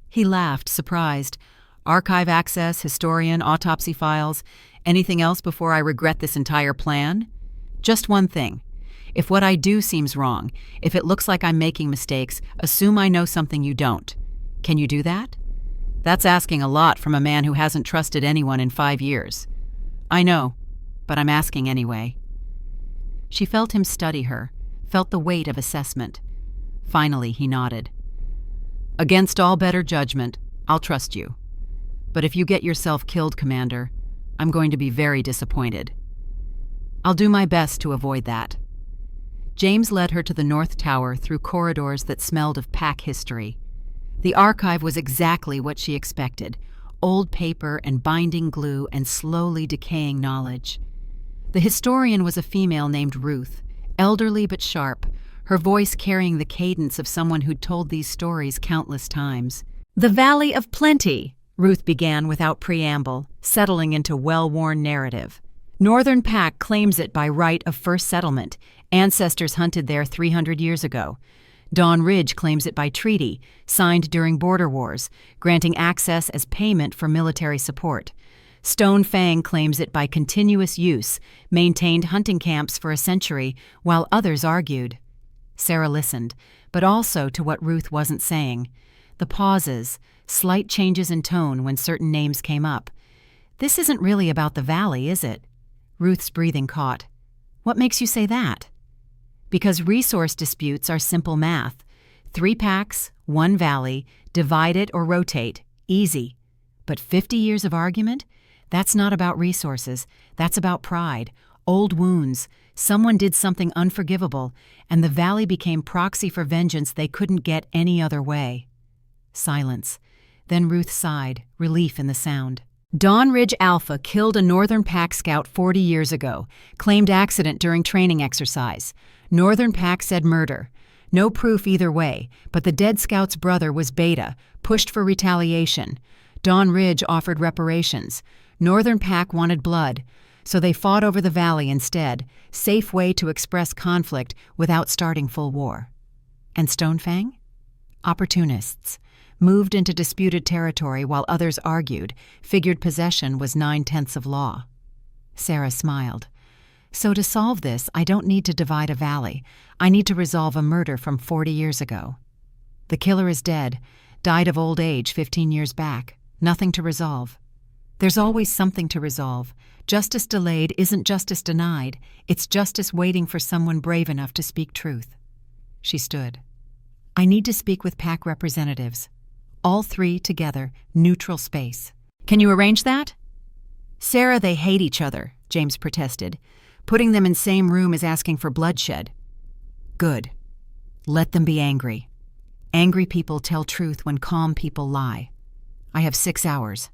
He laughed, surprised. "Archive access, historian, autopsy files. Anything else before I regret this entire plan?" "Just one thing. If what I do seems wrong, if it looks like I'm making mistakes, assume I know something you don't. Can you do that?" "That's asking a lot from a man who hasn't trusted anyone in 5 years." "I know, but I'm asking anyway." She felt him study her, felt the weight of assessment. Finally, he nodded. "Against all better judgment, I'll trust you. But if you get yourself killed, Commander, I'm going to be very disappointed. I'll do my best to avoid that." James led her to the North Tower through corridors that smelled of pack history. The archive was exactly what she expected: old paper and binding glue and slowly decaying knowledge. The historian was a female named Ruth, elderly but sharp, her voice carrying the cadence of someone who'd told these stories countless times. "The Valley of Plenty," Ruth began without preamble, settling into well-worn narrative. "Northern Pack claims it by right of first settlement. Ancestors hunted there 300 years ago. Dawn Ridge claims it by treaty, signed during border wars, granting access as payment for military support. Stone Fang claims it by continuous use, maintained hunting camps for a century, while others argued." Sera listened, but also to what Ruth wasn't saying. The pauses, slight changes in tone when certain names came up. "This isn't really about the valley, is it?" Ruth's breathing caught. "What makes you say that?" "Because resource disputes are simple math. 3 packs, 1 valley, divide it or rotate. Easy. But 50 years of argument? That's not about resources. That's about pride, old wounds. Someone did something unforgivable, and the valley became proxy for vengeance they couldn't get any other way." Silence. Then Ruth sighed, relief in the sound. "Dawn Ridge Alpha killed a Northern Pack scout 40 years ago, claimed accident during training exercise. Northern Pack said murder. No proof either way, but the dead scout's brother was Beta, pushed for retaliation. Dawn Ridge offered reparations. Northern Pack wanted blood, so they fought over the valley instead, safe way to express conflict without starting full war. And Stonefang? Opportunists. Moved into disputed territory while others argued, figured possession was 9/10 of law." Sera smiled. "So to solve this, I don't need to divide a valley. I need to resolve a murder from 40 years ago. The killer is dead, died of old age 15 years back. Nothing to resolve. There's always something to resolve. Justice delayed isn't justice denied. It's justice waiting for someone brave enough to speak truth." She stood. "I need to speak with Pack representatives. All 3 together, neutral space." "Can you arrange that?" "Sera, they hate each other," James protested. "Putting them in same room is asking for bloodshed." "Good. Let them be angry. Angry people tell truth when calm people lie. I have 6 hours.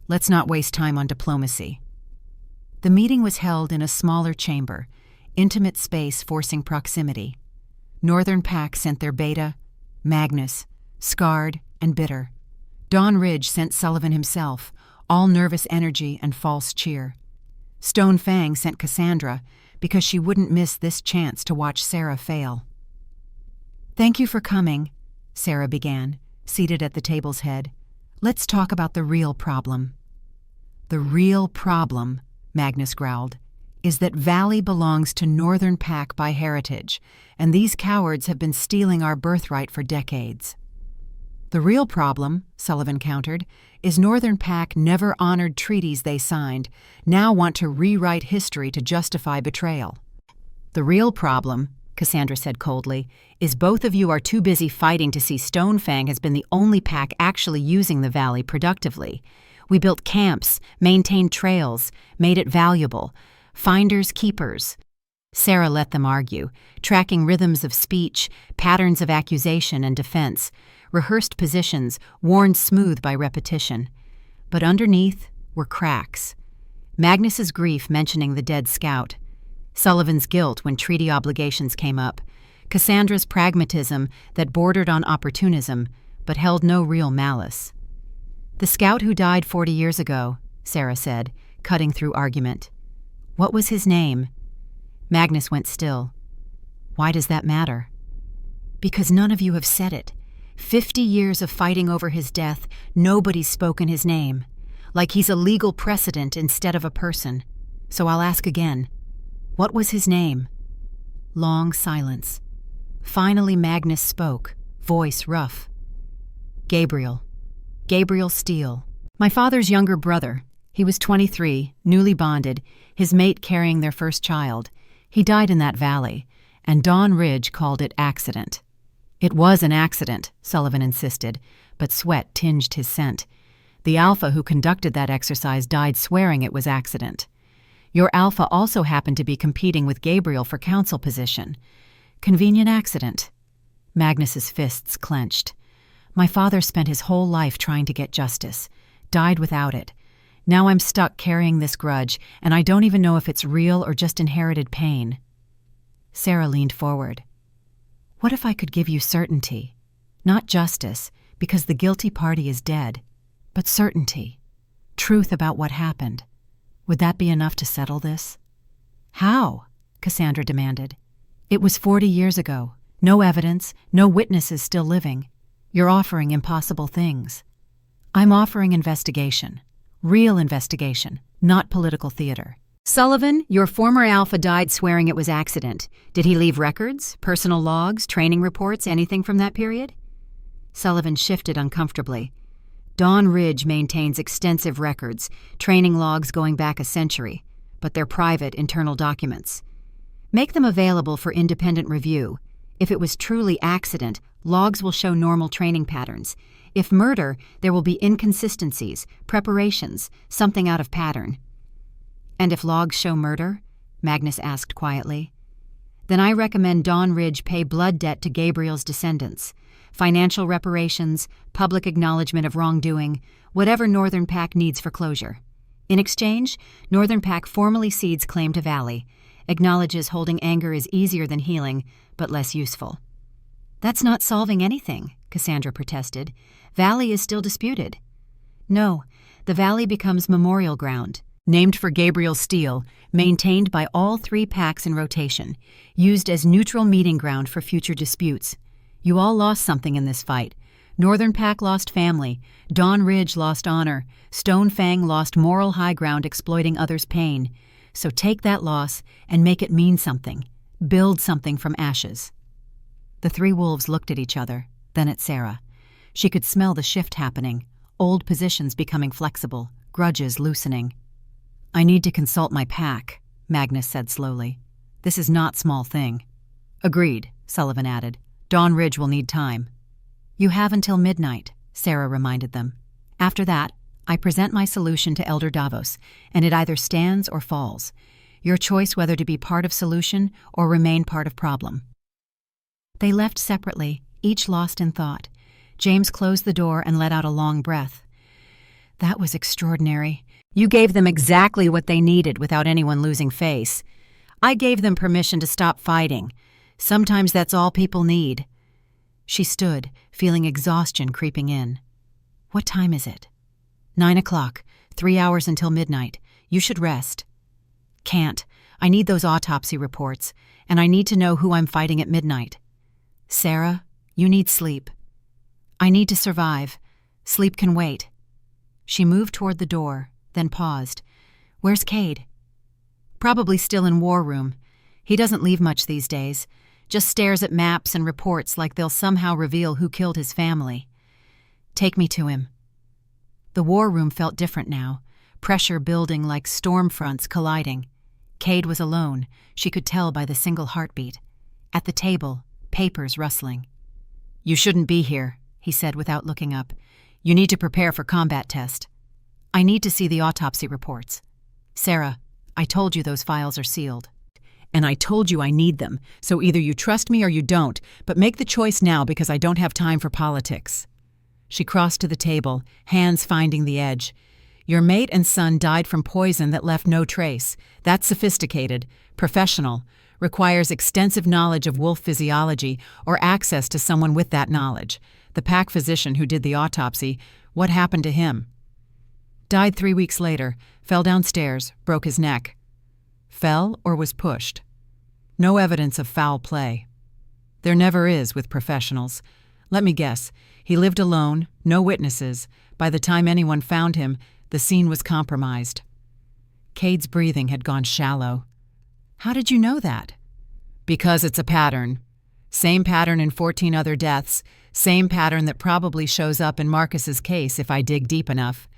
Let's not waste time on diplomacy." The meeting was held in a smaller chamber, intimate space forcing proximity. Northern Pack sent their Beta, Magnus, scarred and bitter. Dawn Ridge sent Sullivan himself, all nervous energy and false cheer. Stonefang sent Cassandra because she wouldn't miss this chance to watch Sera fail. "Thank you for coming," Sera began, seated at the table's head. "Let's talk about the real problem." "The real problem," Magnus growled, "is that Valley belongs to Northern Pack by heritage, and these cowards have been stealing our birthright for decades." "The real problem," Sullivan countered, "is Northern Pack never honored treaties they signed, now want to rewrite history to justify betrayal." "The real problem," Cassandra said coldly, "is both of you are too busy fighting to see Stonefang has been the only pack actually using the valley productively. We built camps, maintained trails, made it valuable. Finders, keepers." Sera let them argue, tracking rhythms of speech, patterns of accusation and defense, rehearsed positions worn smooth by repetition. But underneath were cracks. Magnus's grief mentioning the dead scout, Sullivan's guilt when treaty obligations came up, Cassandra's pragmatism that bordered on opportunism but held no real malice. "The scout who died 40 years ago," Sera said, cutting through argument. "What was his name?" Magnus went still. "Why does that matter?" "Because none of you have said it. 50 years of fighting over his death, nobody's spoken his name. Like he's a legal precedent instead of a person. So I'll ask again. What was his name?" Long silence. Finally Magnus spoke, voice rough. "Gabriel. Gabriel Steele. My father's younger brother. He was 23, newly bonded, his mate carrying their first child. He died in that valley, and Dawn Ridge called it accident." "It was an accident," Sullivan insisted, but sweat tinged his scent. "The Alpha who conducted that exercise died swearing it was accident. Your Alpha also happened to be competing with Gabriel for council position. Convenient accident." Magnus's fists clenched. "My father spent his whole life trying to get justice, died without it. Now I'm stuck carrying this grudge, and I don't even know if it's real or just inherited pain." Sera leaned forward. "What if I could give you certainty? Not justice, because the guilty party is dead, but certainty. Truth about what happened. Would that be enough to settle this?" "How?" Cassandra demanded. "It was 40 years ago. No evidence, no witnesses still living. You're offering impossible things." "I'm offering investigation. Real investigation, not political theater." "Sullivan, your former Alpha died swearing it was accident. Did he leave records, personal logs, training reports, anything from that period?" Sullivan shifted uncomfortably. Dawn Ridge maintains extensive records, training logs going back a century, but they're private internal documents. Make them available for independent review. If it was truly accident, logs will show normal training patterns. If murder, there will be inconsistencies, preparations, something out of pattern. And if logs show murder? Magnus asked quietly. Then I recommend Dawn Ridge pay blood debt to Gabriel's descendants. Financial reparations, public acknowledgement of wrongdoing, whatever Northern Pack needs for closure. In exchange, Northern Pack formally cedes claim to Valley, acknowledges holding anger is easier than healing, but less useful. That's not solving anything, Cassandra protested. Valley is still disputed. No, the Valley becomes memorial ground, named for Gabriel Steele, maintained by all 3 packs in rotation, used as neutral meeting ground for future disputes. You all lost something in this fight. Northern Pack lost family, Dawn Ridge lost honor, Stone Fang lost moral high ground exploiting others' pain. So take that loss and make it mean something. Build something from ashes. The 3 wolves looked at each other, then at Sera. She could smell the shift happening, old positions becoming flexible, grudges loosening. I need to consult my pack, Magnus said slowly. This is not small thing. Agreed, Sullivan added. Dawn Ridge will need time. You have until midnight, Sera reminded them. After that, I present my solution to Elder Davos, and it either stands or falls. Your choice whether to be part of solution or remain part of problem. They left separately, each lost in thought. James closed the door and let out a long breath. That was extraordinary. You gave them exactly what they needed without anyone losing face. I gave them permission to stop fighting. Sometimes that's all people need. She stood, feeling exhaustion creeping in. What time is it? 9 o'clock, 3 hours until midnight. You should rest. Can't. I need those autopsy reports, and I need to know who I'm fighting at midnight. Sera, you need sleep. I need to survive. Sleep can wait. She moved toward the door, then paused. Where's Kade? Probably still in War Room. He doesn't leave much these days. Just stares at maps and reports like they'll somehow reveal who killed his family. Take me to him. The War Room felt different now, pressure building like storm fronts colliding. Kade was alone, she could tell by the single heartbeat. At the table, papers rustling. You shouldn't be here, he said without looking up. You need to prepare for combat test. I need to see the autopsy reports. Sera, I told you those files are sealed. And I told you I need them, so either you trust me or you don't, but make the choice now because I don't have time for politics. She crossed to the table, hands finding the edge. Your mate and son died from poison that left no trace. That's sophisticated, professional, requires extensive knowledge of wolf physiology or access to someone with that knowledge. The pack physician who did the autopsy, what happened to him? Died 3 weeks later, fell downstairs, broke his neck. Fell or was pushed. No evidence of foul play. There never is with professionals. Let me guess, he lived alone, no witnesses. By the time anyone found him, the scene was compromised. Kade's breathing had gone shallow. How did you know that? Because it's a pattern. Same pattern in 14 other deaths, same pattern that probably shows up in Marcus's case if I dig deep enough.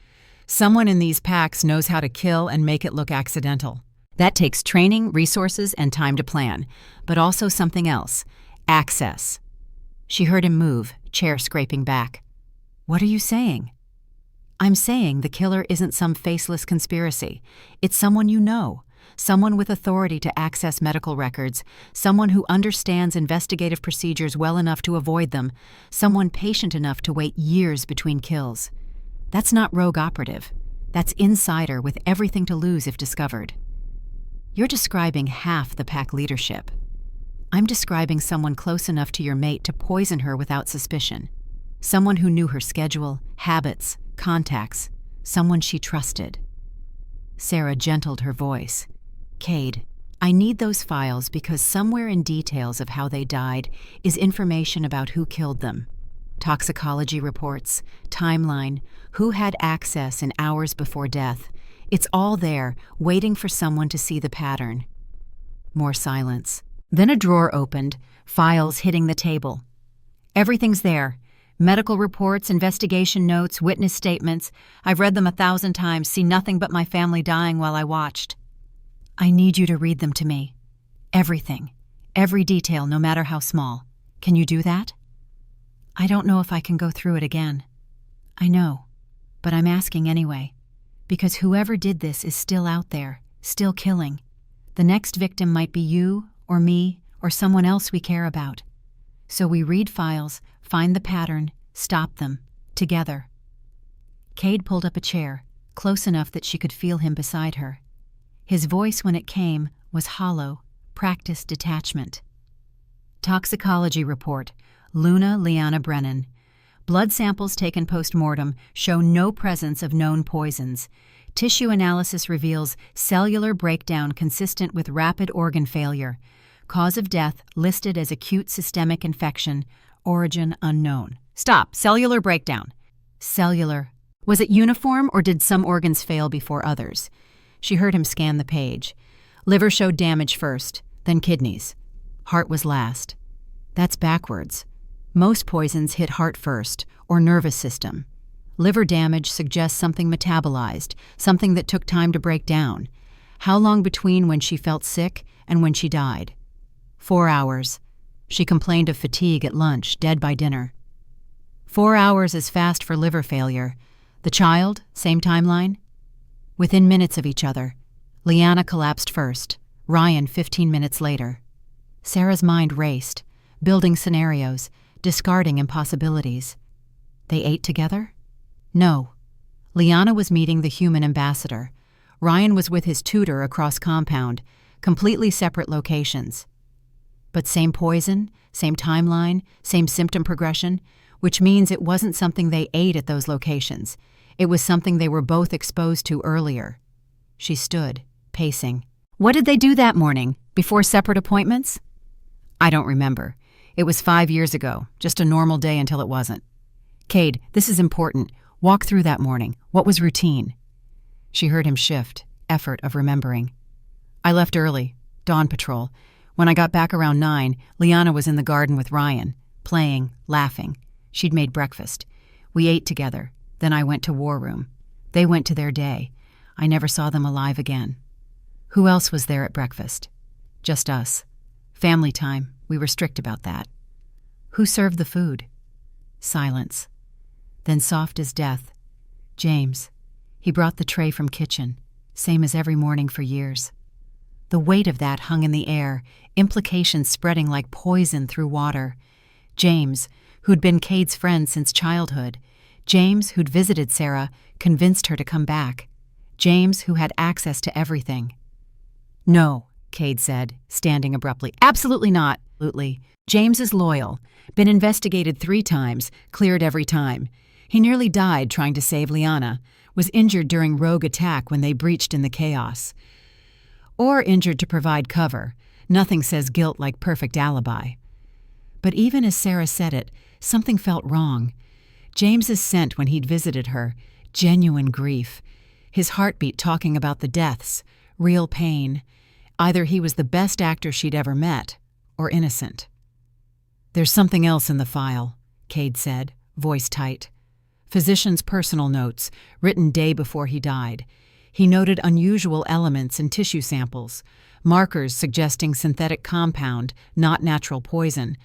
Someone in these packs knows how to kill and make it look accidental. That takes training, resources, and time to plan, but also something else, access. She heard him move, chair scraping back. What are you saying? I'm saying the killer isn't some faceless conspiracy. It's someone you know, someone with authority to access medical records, someone who understands investigative procedures well enough to avoid them, someone patient enough to wait years between kills. That's not rogue operative. That's insider with everything to lose if discovered. You're describing half the pack leadership. I'm describing someone close enough to your mate to poison her without suspicion. Someone who knew her schedule, habits, contacts. Someone she trusted. Sera gentled her voice. Kade, I need those files because somewhere in details of how they died is information about who killed them. Toxicology reports, timeline, who had access in hours before death. It's all there, waiting for someone to see the pattern. More silence. Then a drawer opened, files hitting the table. Everything's there. Medical reports, investigation notes, witness statements. I've read them 1,000 times, see nothing but my family dying while I watched. I need you to read them to me. Everything. Every detail, no matter how small. Can you do that? I don't know if I can go through it again. I know, but I'm asking anyway. Because whoever did this is still out there, still killing. The next victim might be you, or me, or someone else we care about. So we read files, find the pattern, stop them, together. Kade pulled up a chair, close enough that she could feel him beside her. His voice, when it came, was hollow, practiced detachment. Toxicology report, Luna Liana Brennan. Blood samples taken post-mortem show no presence of known poisons. Tissue analysis reveals cellular breakdown consistent with rapid organ failure. Cause of death listed as acute systemic infection. Origin unknown. Stop. Cellular breakdown. Cellular. Was it uniform, or did some organs fail before others? She heard him scan the page. Liver showed damage first, then kidneys. Heart was last. That's backwards. Most poisons hit heart first, or nervous system. Liver damage suggests something metabolized, something that took time to break down. How long between when she felt sick and when she died? 4 hours. She complained of fatigue at lunch, dead by dinner. 4 hours is fast for liver failure. The child, same timeline? Within minutes of each other. Liana collapsed first, Ryan 15 minutes later. Sera's mind raced, building scenarios, discarding impossibilities. They ate together? No. Liana was meeting the human ambassador. Ryan was with his tutor across compound, completely separate locations. But same poison, same timeline, same symptom progression, which means it wasn't something they ate at those locations. It was something they were both exposed to earlier. She stood, pacing. What did they do that morning, before separate appointments? I don't remember. It was 5 years ago, just a normal day until it wasn't. Kade, this is important. Walk through that morning. What was routine? She heard him shift, effort of remembering. I left early, dawn patrol. When I got back around 9, Liana was in the garden with Ryan, playing, laughing. She'd made breakfast. We ate together. Then I went to war room. They went to their day. I never saw them alive again. Who else was there at breakfast? Just us. Family time. We were strict about that. Who served the food? Silence. Then soft as death. James. He brought the tray from kitchen, same as every morning for years. The weight of that hung in the air, implications spreading like poison through water. James, who'd been Kade's friend since childhood. James, who'd visited Sera, convinced her to come back. James, who had access to everything. No, Kade said, standing abruptly. Absolutely not. Absolutely. James is loyal. Been investigated 3 times, cleared every time. He nearly died trying to save Liana. Was injured during rogue attack when they breached in the chaos. Or injured to provide cover. Nothing says guilt like perfect alibi. But even as Sera said it, something felt wrong. James's scent when he'd visited her, genuine grief. His heartbeat talking about the deaths, real pain. Either he was the best actor she'd ever met, or innocent. There's something else in the file, Kade said, voice tight. Physician's personal notes, written day before he died. He noted unusual elements in tissue samples, markers suggesting synthetic compound, not natural poison.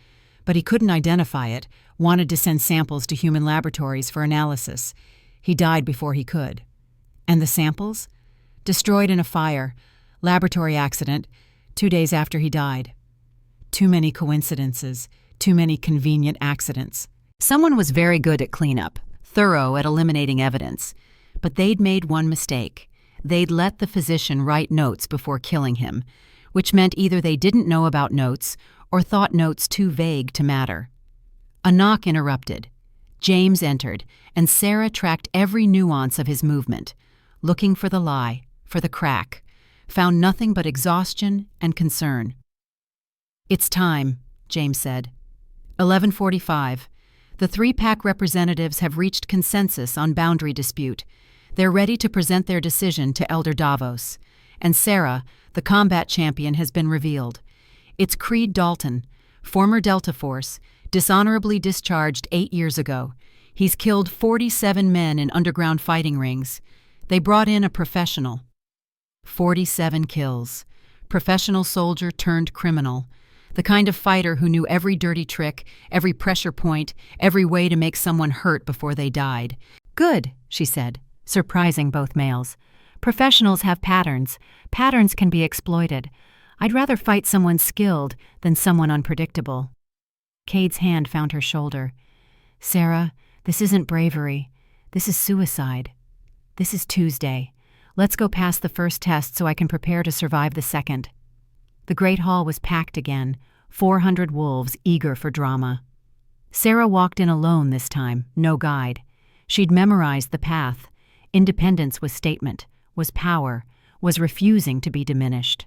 But he couldn't identify it, wanted to send samples to human laboratories for analysis. He died before he could. And the samples? Destroyed in a fire, laboratory accident, 2 days after he died. Too many coincidences, too many convenient accidents. Someone was very good at cleanup, thorough at eliminating evidence. But they'd made one mistake. They'd let the physician write notes before killing him, which meant either they didn't know about notes or thought notes too vague to matter. A knock interrupted. James entered, and Sera tracked every nuance of his movement, looking for the lie, for the crack, found nothing but exhaustion and concern. It's time, James said. 11:45. The 3-pack representatives have reached consensus on boundary dispute. They're ready to present their decision to Elder Davos. And Sera, the combat champion, has been revealed. It's Creed Dalton, former Delta Force, Dishonorably discharged 8 years ago. He's killed 47 men in underground fighting rings. They brought in a professional. 47 kills. Professional soldier turned criminal. The kind of fighter who knew every dirty trick, every pressure point, every way to make someone hurt before they died. "Good," she said, surprising both males. "Professionals have patterns. Patterns can be exploited. I'd rather fight someone skilled than someone unpredictable." Kade's hand found her shoulder. "Sera, this isn't bravery. This is suicide. This is Tuesday. Let's go past the first test so I can prepare to survive the second." The great hall was packed again, 400 wolves eager for drama. Sera walked in alone this time, no guide. She'd memorized the path. Independence was statement, was power, was refusing to be diminished.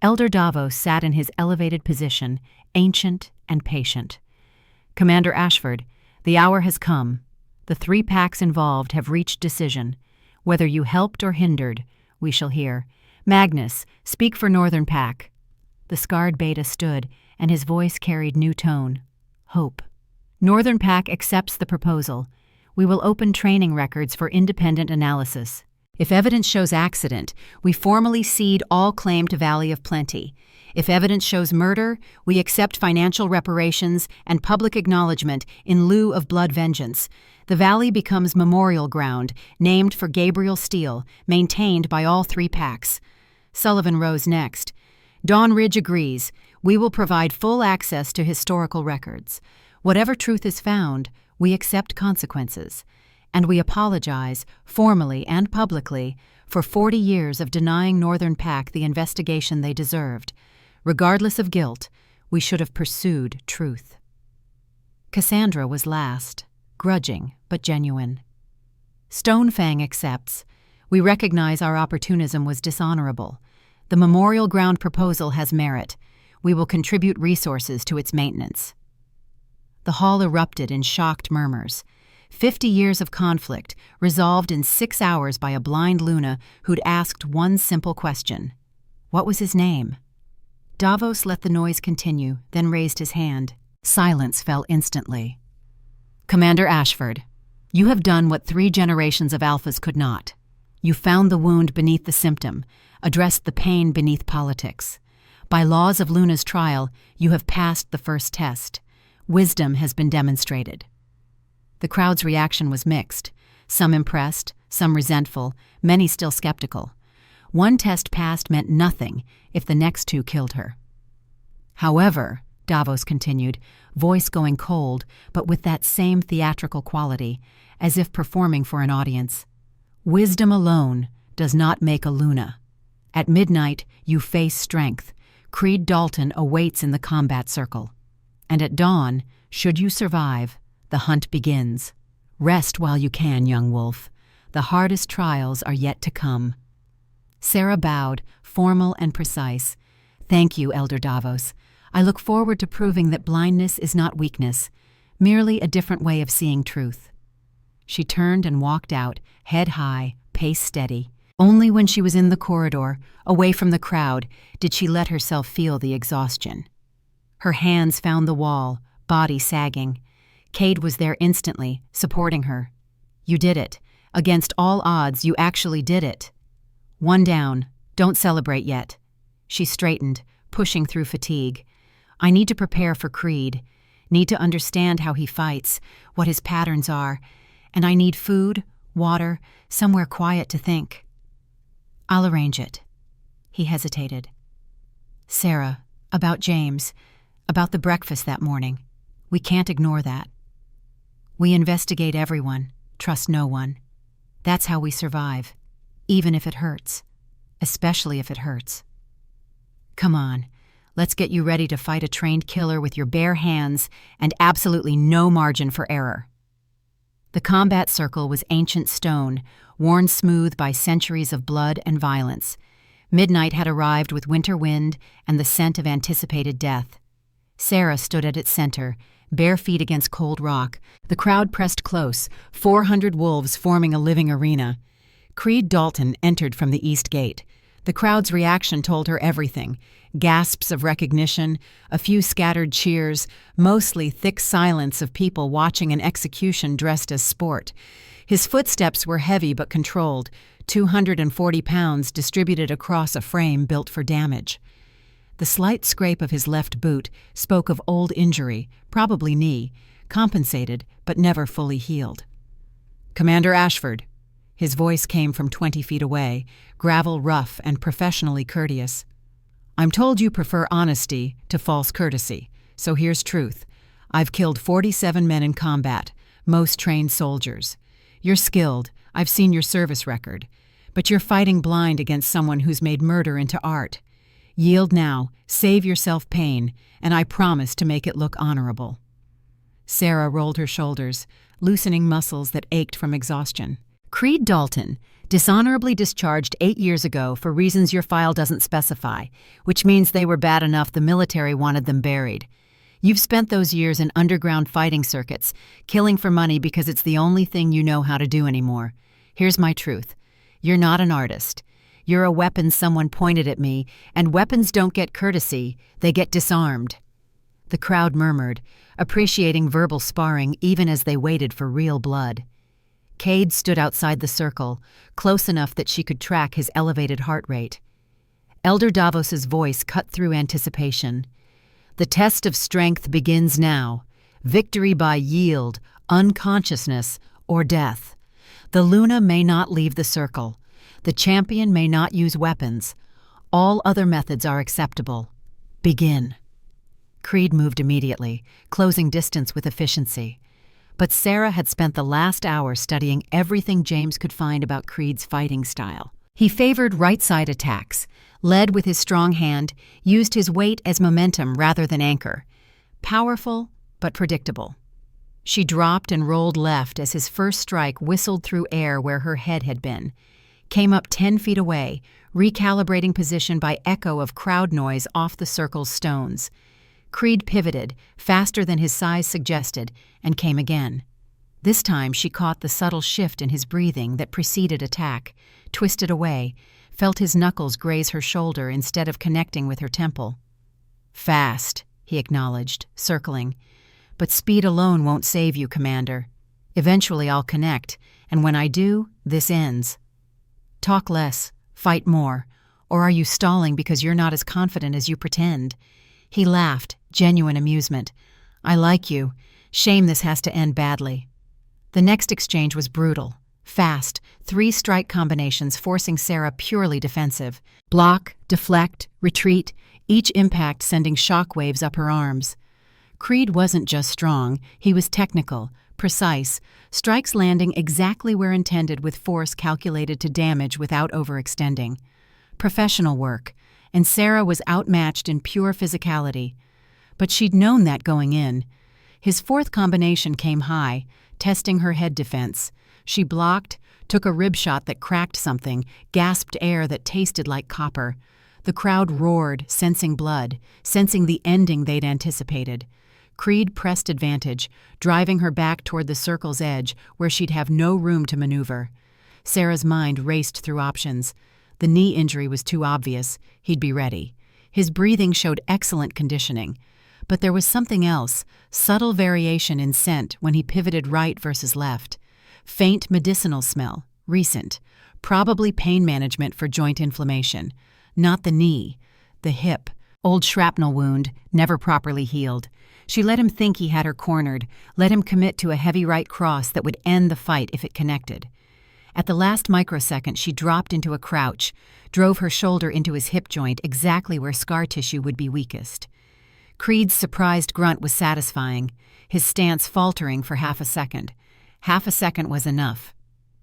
Elder Davos sat in his elevated position, ancient and patient. "Commander Ashford, the hour has come. The 3 packs involved have reached decision. Whether you helped or hindered, we shall hear. Magnus, speak for Northern Pack." The scarred beta stood, and his voice carried new tone. Hope. "Northern Pack accepts the proposal. We will open training records for independent analysis. If evidence shows accident, we formally cede all claim to Valley of Plenty. If evidence shows murder, we accept financial reparations and public acknowledgement in lieu of blood vengeance. The valley becomes memorial ground, named for Gabriel Steele, maintained by all 3 packs." Sullivan rose next. "Dawn Ridge agrees. We will provide full access to historical records. Whatever truth is found, we accept consequences. And we apologize, formally and publicly, for 40 years of denying Northern Pack the investigation they deserved. Regardless of guilt, we should have pursued truth." Cassandra was last, grudging but genuine. "Stonefang accepts. We recognize our opportunism was dishonorable. The memorial ground proposal has merit. We will contribute resources to its maintenance." The hall erupted in shocked murmurs. 50 years of conflict, resolved in 6 hours by a blind Luna who'd asked one simple question. What was his name? Davos let the noise continue, then raised his hand. Silence fell instantly. "Commander Ashford, you have done what 3 generations of Alphas could not. You found the wound beneath the symptom, addressed the pain beneath politics. By laws of Luna's trial, you have passed the first test. Wisdom has been demonstrated." The crowd's reaction was mixed. Some impressed, some resentful, many still skeptical. One test passed meant nothing if the next 2 killed her. "However," Davos continued, voice going cold, but with that same theatrical quality, as if performing for an audience, "wisdom alone does not make a Luna. At midnight, you face strength. Creed Dalton awaits in the combat circle. And at dawn, should you survive, the hunt begins. Rest while you can, young wolf. The hardest trials are yet to come." Sera bowed, formal and precise. "Thank you, Elder Davos. I look forward to proving that blindness is not weakness, merely a different way of seeing truth." She turned and walked out, head high, pace steady. Only when she was in the corridor, away from the crowd, did she let herself feel the exhaustion. Her hands found the wall, body sagging. Kade was there instantly, supporting her. "You did it. Against all odds, you actually did it." "One down. Don't celebrate yet." She straightened, pushing through fatigue. "I need to prepare for Creed. Need to understand how he fights, what his patterns are. And I need food, water, somewhere quiet to think." "I'll arrange it." He hesitated. "Sera, about James, about the breakfast that morning. We can't ignore that. We investigate everyone, trust no one. That's how we survive, even if it hurts, especially if it hurts. Come on, let's get you ready to fight a trained killer with your bare hands and absolutely no margin for error." The combat circle was ancient stone, worn smooth by centuries of blood and violence. Midnight had arrived with winter wind and the scent of anticipated death. Sera stood at its center, bare feet against cold rock. The crowd pressed close, 400 wolves forming a living arena. Creed Dalton entered from the east gate. The crowd's reaction told her everything. Gasps of recognition, a few scattered cheers, mostly thick silence of people watching an execution dressed as sport. His footsteps were heavy but controlled, 240 pounds distributed across a frame built for damage. The slight scrape of his left boot spoke of old injury, probably knee, compensated but never fully healed. "Commander Ashford." His voice came from 20 feet away, gravel rough and professionally courteous. "I'm told you prefer honesty to false courtesy, so here's truth. I've killed 47 men in combat, most trained soldiers. You're skilled, I've seen your service record, but you're fighting blind against someone who's made murder into art. Yield now, save yourself pain, and I promise to make it look honorable." Sera rolled her shoulders, loosening muscles that ached from exhaustion. "Creed Dalton, dishonorably discharged 8 years ago for reasons your file doesn't specify, which means they were bad enough the military wanted them buried. You've spent those years in underground fighting circuits, killing for money because it's the only thing you know how to do anymore. Here's my truth. You're not an artist. You're a weapon someone pointed at me, and weapons don't get courtesy, they get disarmed." The crowd murmured, appreciating verbal sparring even as they waited for real blood. Kade stood outside the circle, close enough that she could track his elevated heart rate. Elder Davos's voice cut through anticipation. "The test of strength begins now. Victory by yield, unconsciousness, or death. The Luna may not leave the circle. The champion may not use weapons. All other methods are acceptable. Begin." Creed moved immediately, closing distance with efficiency. But Sera had spent the last hour studying everything James could find about Creed's fighting style. He favored right-side attacks, led with his strong hand, used his weight as momentum rather than anchor. Powerful, but predictable. She dropped and rolled left as his first strike whistled through air where her head had been. Came up 10 feet away, recalibrating position by echo of crowd noise off the circle's stones. Creed pivoted, faster than his size suggested, and came again. This time she caught the subtle shift in his breathing that preceded attack, twisted away, felt his knuckles graze her shoulder instead of connecting with her temple. "Fast," he acknowledged, circling. "But speed alone won't save you, Commander. Eventually I'll connect, and when I do, this ends. Talk less, fight more, or are you stalling because you're not as confident as you pretend?" He laughed, genuine amusement. "I like you. Shame this has to end badly." The next exchange was brutal. Fast, 3 strike combinations forcing Sera purely defensive. Block, deflect, retreat, each impact sending shockwaves up her arms. Creed wasn't just strong, he was technical, precise, strikes landing exactly where intended with force calculated to damage without overextending. Professional work, and Sera was outmatched in pure physicality. But she'd known that going in. His 4th combination came high, testing her head defense. She blocked, took a rib shot that cracked something, gasped air that tasted like copper. The crowd roared, sensing blood, sensing the ending they'd anticipated. Creed pressed advantage, driving her back toward the circle's edge where she'd have no room to maneuver. Sera's mind raced through options. The knee injury was too obvious. He'd be ready. His breathing showed excellent conditioning. But there was something else, subtle variation in scent when he pivoted right versus left. Faint medicinal smell, recent, probably pain management for joint inflammation. Not the knee, the hip, old shrapnel wound, never properly healed. She let him think he had her cornered, let him commit to a heavy right cross that would end the fight if it connected. At the last microsecond, she dropped into a crouch, drove her shoulder into his hip joint exactly where scar tissue would be weakest. Creed's surprised grunt was satisfying, his stance faltering for half a second. Half a second was enough.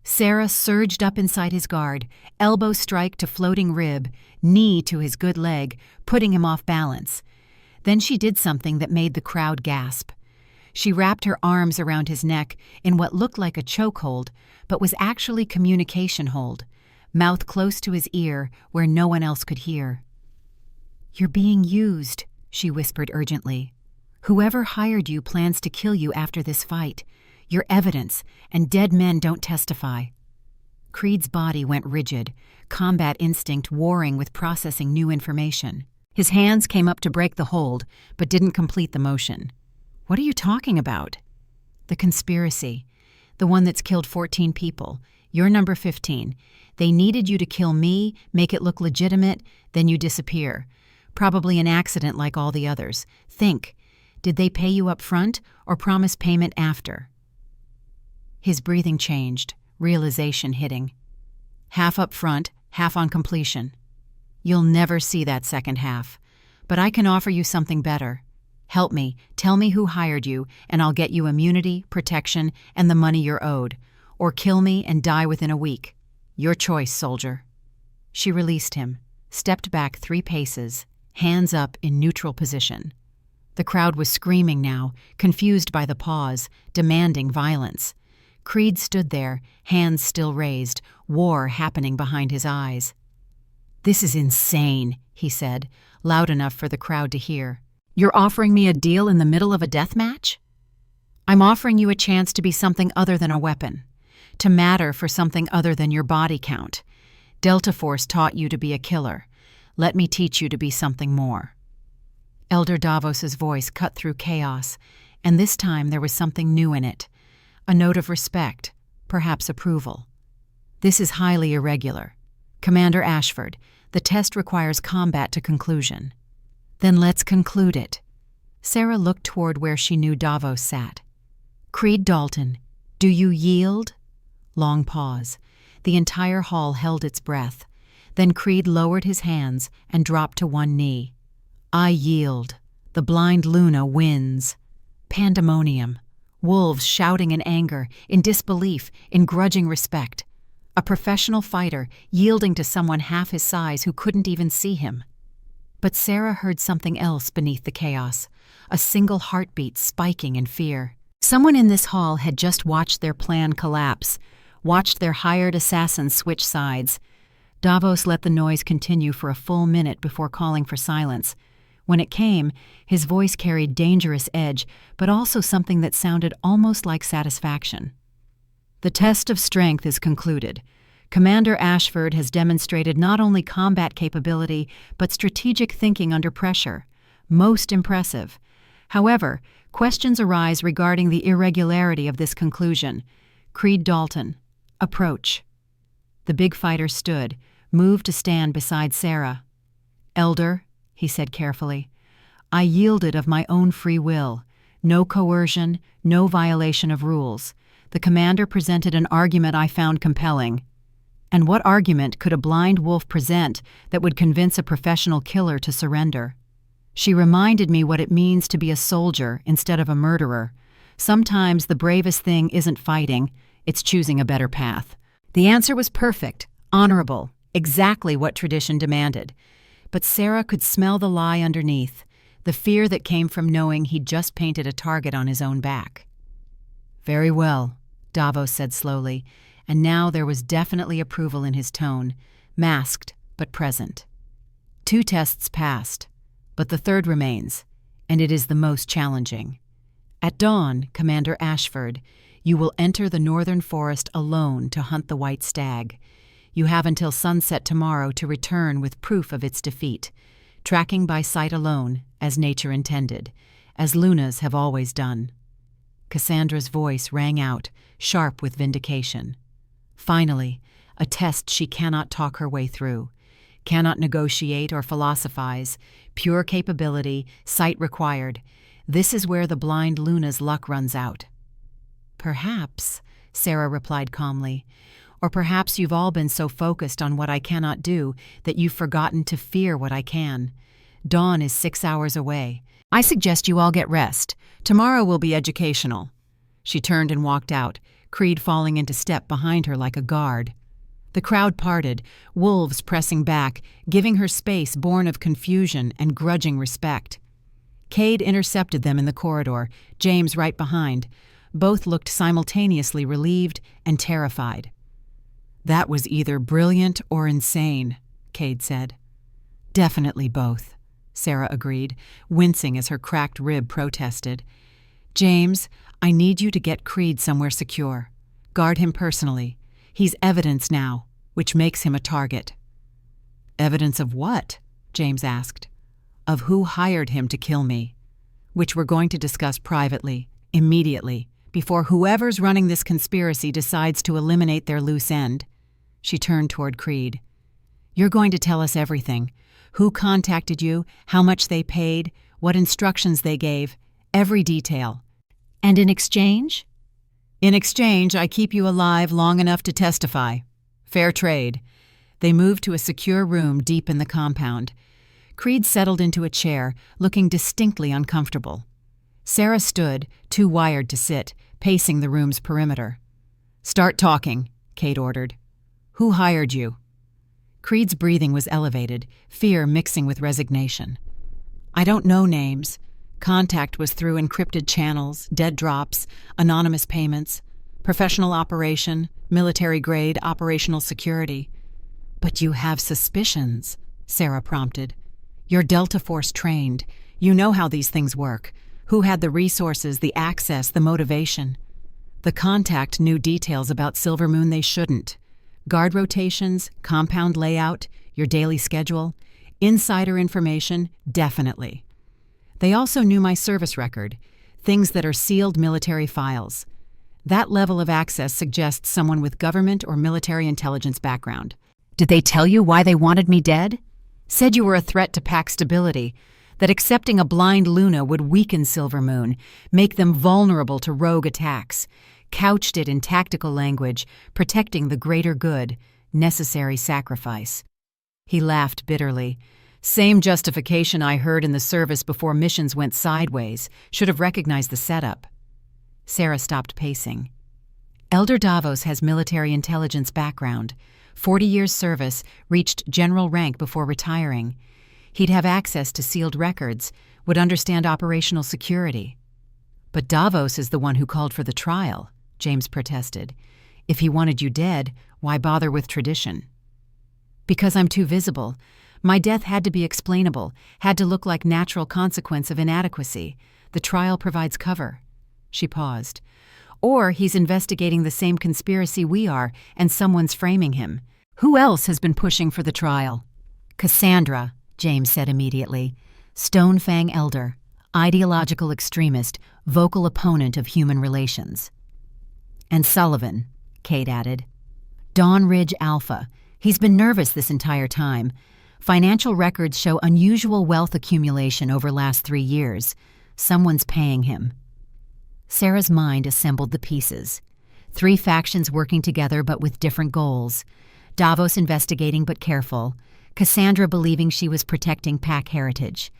Sera surged up inside his guard, elbow strike to floating rib, knee to his good leg, putting him off balance. Then she did something that made the crowd gasp. She wrapped her arms around his neck in what looked like a chokehold, but was actually communication hold, mouth close to his ear where no one else could hear. "You're being used," she whispered urgently. "Whoever hired you plans to kill you after this fight. You're evidence, and dead men don't testify." Creed's body went rigid, combat instinct warring with processing new information. His hands came up to break the hold, but didn't complete the motion. "What are you talking about?" "The conspiracy. The one that's killed 14 people. You're number 15. They needed you to kill me, make it look legitimate, then you disappear. Probably an accident like all the others. Think. Did they pay you up front or promise payment after?" His breathing changed, realization hitting. "Half up front, half on completion. You'll never see that second half. But I can offer you something better. Help me, tell me who hired you, and I'll get you immunity, protection, and the money you're owed. Or kill me and die within a week. Your choice, soldier." She released him, stepped back 3 paces, hands up in neutral position. The crowd was screaming now, confused by the pause, demanding violence. Creed stood there, hands still raised, war happening behind his eyes. "This is insane," he said, loud enough for the crowd to hear. "You're offering me a deal in the middle of a death match?" "I'm offering you a chance to be something other than a weapon, to matter for something other than your body count. Delta Force taught you to be a killer. Let me teach you to be something more." Elder Davos's voice cut through chaos, and this time there was something new in it, a note of respect, perhaps approval. "This is highly irregular. Commander Ashford, the test requires combat to conclusion." "Then let's conclude it." Sera looked toward where she knew Davos sat. "Creed Dalton, do you yield?" Long pause. The entire hall held its breath. Then Creed lowered his hands and dropped to one knee. "I yield. The blind Luna wins." Pandemonium. Wolves shouting in anger, in disbelief, in grudging respect. A professional fighter yielding to someone half his size who couldn't even see him. But Sera heard something else beneath the chaos, a single heartbeat spiking in fear. Someone in this hall had just watched their plan collapse, watched their hired assassin switch sides. Davos let the noise continue for a full minute before calling for silence. When it came, his voice carried dangerous edge, but also something that sounded almost like satisfaction. "The test of strength is concluded. Commander Ashford has demonstrated not only combat capability, but strategic thinking under pressure. Most impressive. However, questions arise regarding the irregularity of this conclusion. Creed Dalton, approach." The big fighter stood, moved to stand beside Sera. "Elder," he said carefully, "I yielded of my own free will. No coercion, no violation of rules. The commander presented an argument I found compelling." And what argument could a blind wolf present that would convince a professional killer to surrender? She reminded me what it means to be a soldier instead of a murderer. Sometimes the bravest thing isn't fighting, it's choosing a better path. The answer was perfect, honorable, exactly what tradition demanded. But Sera could smell the lie underneath, the fear that came from knowing he'd just painted a target on his own back. "Very well," Davos said slowly, and now there was definitely approval in his tone, masked but present. 2 tests passed, but the third remains, and it is the most challenging. At dawn, Commander Ashford, you will enter the northern forest alone to hunt the white stag. You have until sunset tomorrow to return with proof of its defeat, tracking by sight alone, as nature intended, as Lunas have always done. Cassandra's voice rang out, sharp with vindication. Finally, a test she cannot talk her way through, cannot negotiate or philosophize, pure capability, sight required. This is where the blind Luna's luck runs out. "Perhaps," Sera replied calmly, "or perhaps you've all been so focused on what I cannot do that you've forgotten to fear what I can. Dawn is 6 hours away. I suggest you all get rest. Tomorrow will be educational." She turned and walked out, Creed falling into step behind her like a guard. The crowd parted, wolves pressing back, giving her space born of confusion and grudging respect. Kade intercepted them in the corridor, James right behind. Both looked simultaneously relieved and terrified. "That was either brilliant or insane," Kade said. "Definitely both," Sera agreed, wincing as her cracked rib protested. "James, I need you to get Creed somewhere secure. Guard him personally. He's evidence now, which makes him a target." "Evidence of what?" James asked. "Of who hired him to kill me, which we're going to discuss privately, immediately, before whoever's running this conspiracy decides to eliminate their loose end." She turned toward Creed. "You're going to tell us everything. Who contacted you, how much they paid, what instructions they gave, every detail. And in exchange?" "In exchange, I keep you alive long enough to testify. Fair trade." They moved to a secure room deep in the compound. Creed settled into a chair, looking distinctly uncomfortable. Sera stood, too wired to sit, pacing the room's perimeter. "Start talking," Kade ordered. "Who hired you?" Creed's breathing was elevated, fear mixing with resignation. "I don't know names. Contact was through encrypted channels, dead drops, anonymous payments, professional operation, military-grade operational security." "But you have suspicions," Sera prompted. "You're Delta Force trained. You know how these things work. Who had the resources, the access, the motivation?" "The contact knew details about Silvermoon they shouldn't. Guard rotations, compound layout, your daily schedule. Insider information, definitely. They also knew my service record, things that are sealed military files. That level of access suggests someone with government or military intelligence background." "Did they tell you why they wanted me dead?" "Said you were a threat to pack stability, that accepting a blind Luna would weaken Silvermoon, make them vulnerable to rogue attacks. Couched it in tactical language, protecting the greater good, necessary sacrifice." He laughed bitterly. "Same justification I heard in the service before missions went sideways. Should have recognized the setup." Sera stopped pacing. "Elder Davos has military intelligence background. 40 years service, reached general rank before retiring. He'd have access to sealed records, would understand operational security." "But Davos is the one who called for the trial," James protested. "If he wanted you dead, why bother with tradition?" "Because I'm too visible. My death had to be explainable, had to look like natural consequence of inadequacy. The trial provides cover." She paused. "Or he's investigating the same conspiracy we are, and someone's framing him. Who else has been pushing for the trial?" "Cassandra," James said immediately. "Stonefang Elder, ideological extremist, vocal opponent of human relations." "And Sullivan," Kade added. "Dawn Ridge Alpha. He's been nervous this entire time. Financial records show unusual wealth accumulation over last 3 years. Someone's paying him." Sera's mind assembled the pieces. 3 factions working together but with different goals. Davos investigating but careful. Cassandra believing she was protecting pack heritage.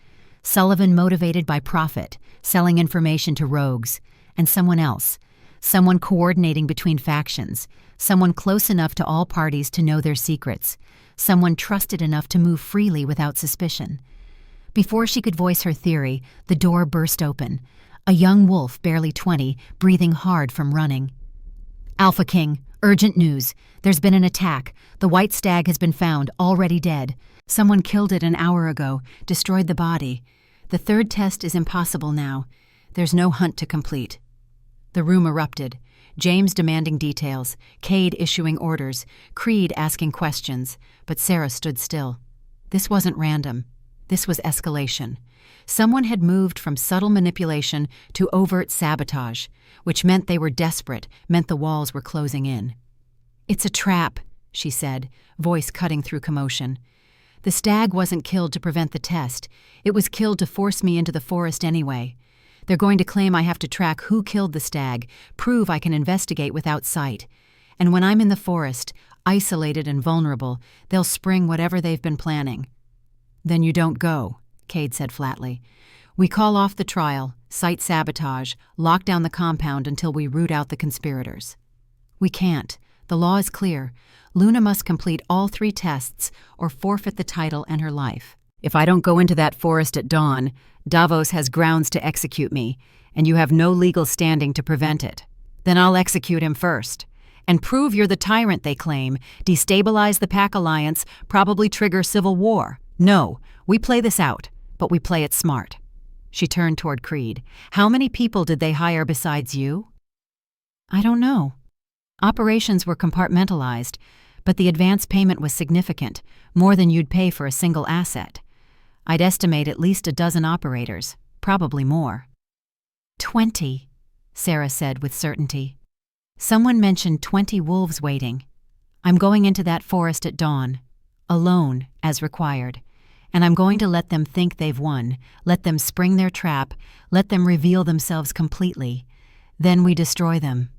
Sullivan motivated by profit, selling information to rogues. And someone else. Someone coordinating between factions. Someone close enough to all parties to know their secrets. Someone trusted enough to move freely without suspicion. Before she could voice her theory, the door burst open. A young wolf, barely 20, breathing hard from running. "Alpha King, urgent news. There's been an attack. The white stag has been found, already dead. Someone killed it an hour ago, destroyed the body. The 3rd test is impossible now. There's no hunt to complete." The room erupted. James demanding details, Kade issuing orders, Creed asking questions, but Sera stood still. This wasn't random. This was escalation. Someone had moved from subtle manipulation to overt sabotage, which meant they were desperate, meant the walls were closing in. "It's a trap," she said, voice cutting through commotion. "The stag wasn't killed to prevent the test. It was killed to force me into the forest anyway. They're going to claim I have to track who killed the stag, prove I can investigate without sight. And when I'm in the forest, isolated and vulnerable, they'll spring whatever they've been planning." "Then you don't go," Kade said flatly. "We call off the trial, site sabotage, lock down the compound until we root out the conspirators." "We can't. The law is clear. Luna must complete all 3 tests or forfeit the title and her life. If I don't go into that forest at dawn, Davos has grounds to execute me, and you have no legal standing to prevent it. Then I'll execute him first. And prove you're the tyrant they claim, destabilize the Pack Alliance, probably trigger civil war. No, we play this out, but we play it smart." She turned toward Creed. "How many people did they hire besides you?" "I don't know." Operations were compartmentalized, but the advance payment was significant, more than you'd pay for a single asset. I'd estimate at least a dozen operators, probably more. 20, Sera said with certainty. Someone mentioned 20 wolves waiting. I'm going into that forest at dawn, alone, as required, and I'm going to let them think they've won, let them spring their trap, let them reveal themselves completely. Then we destroy them.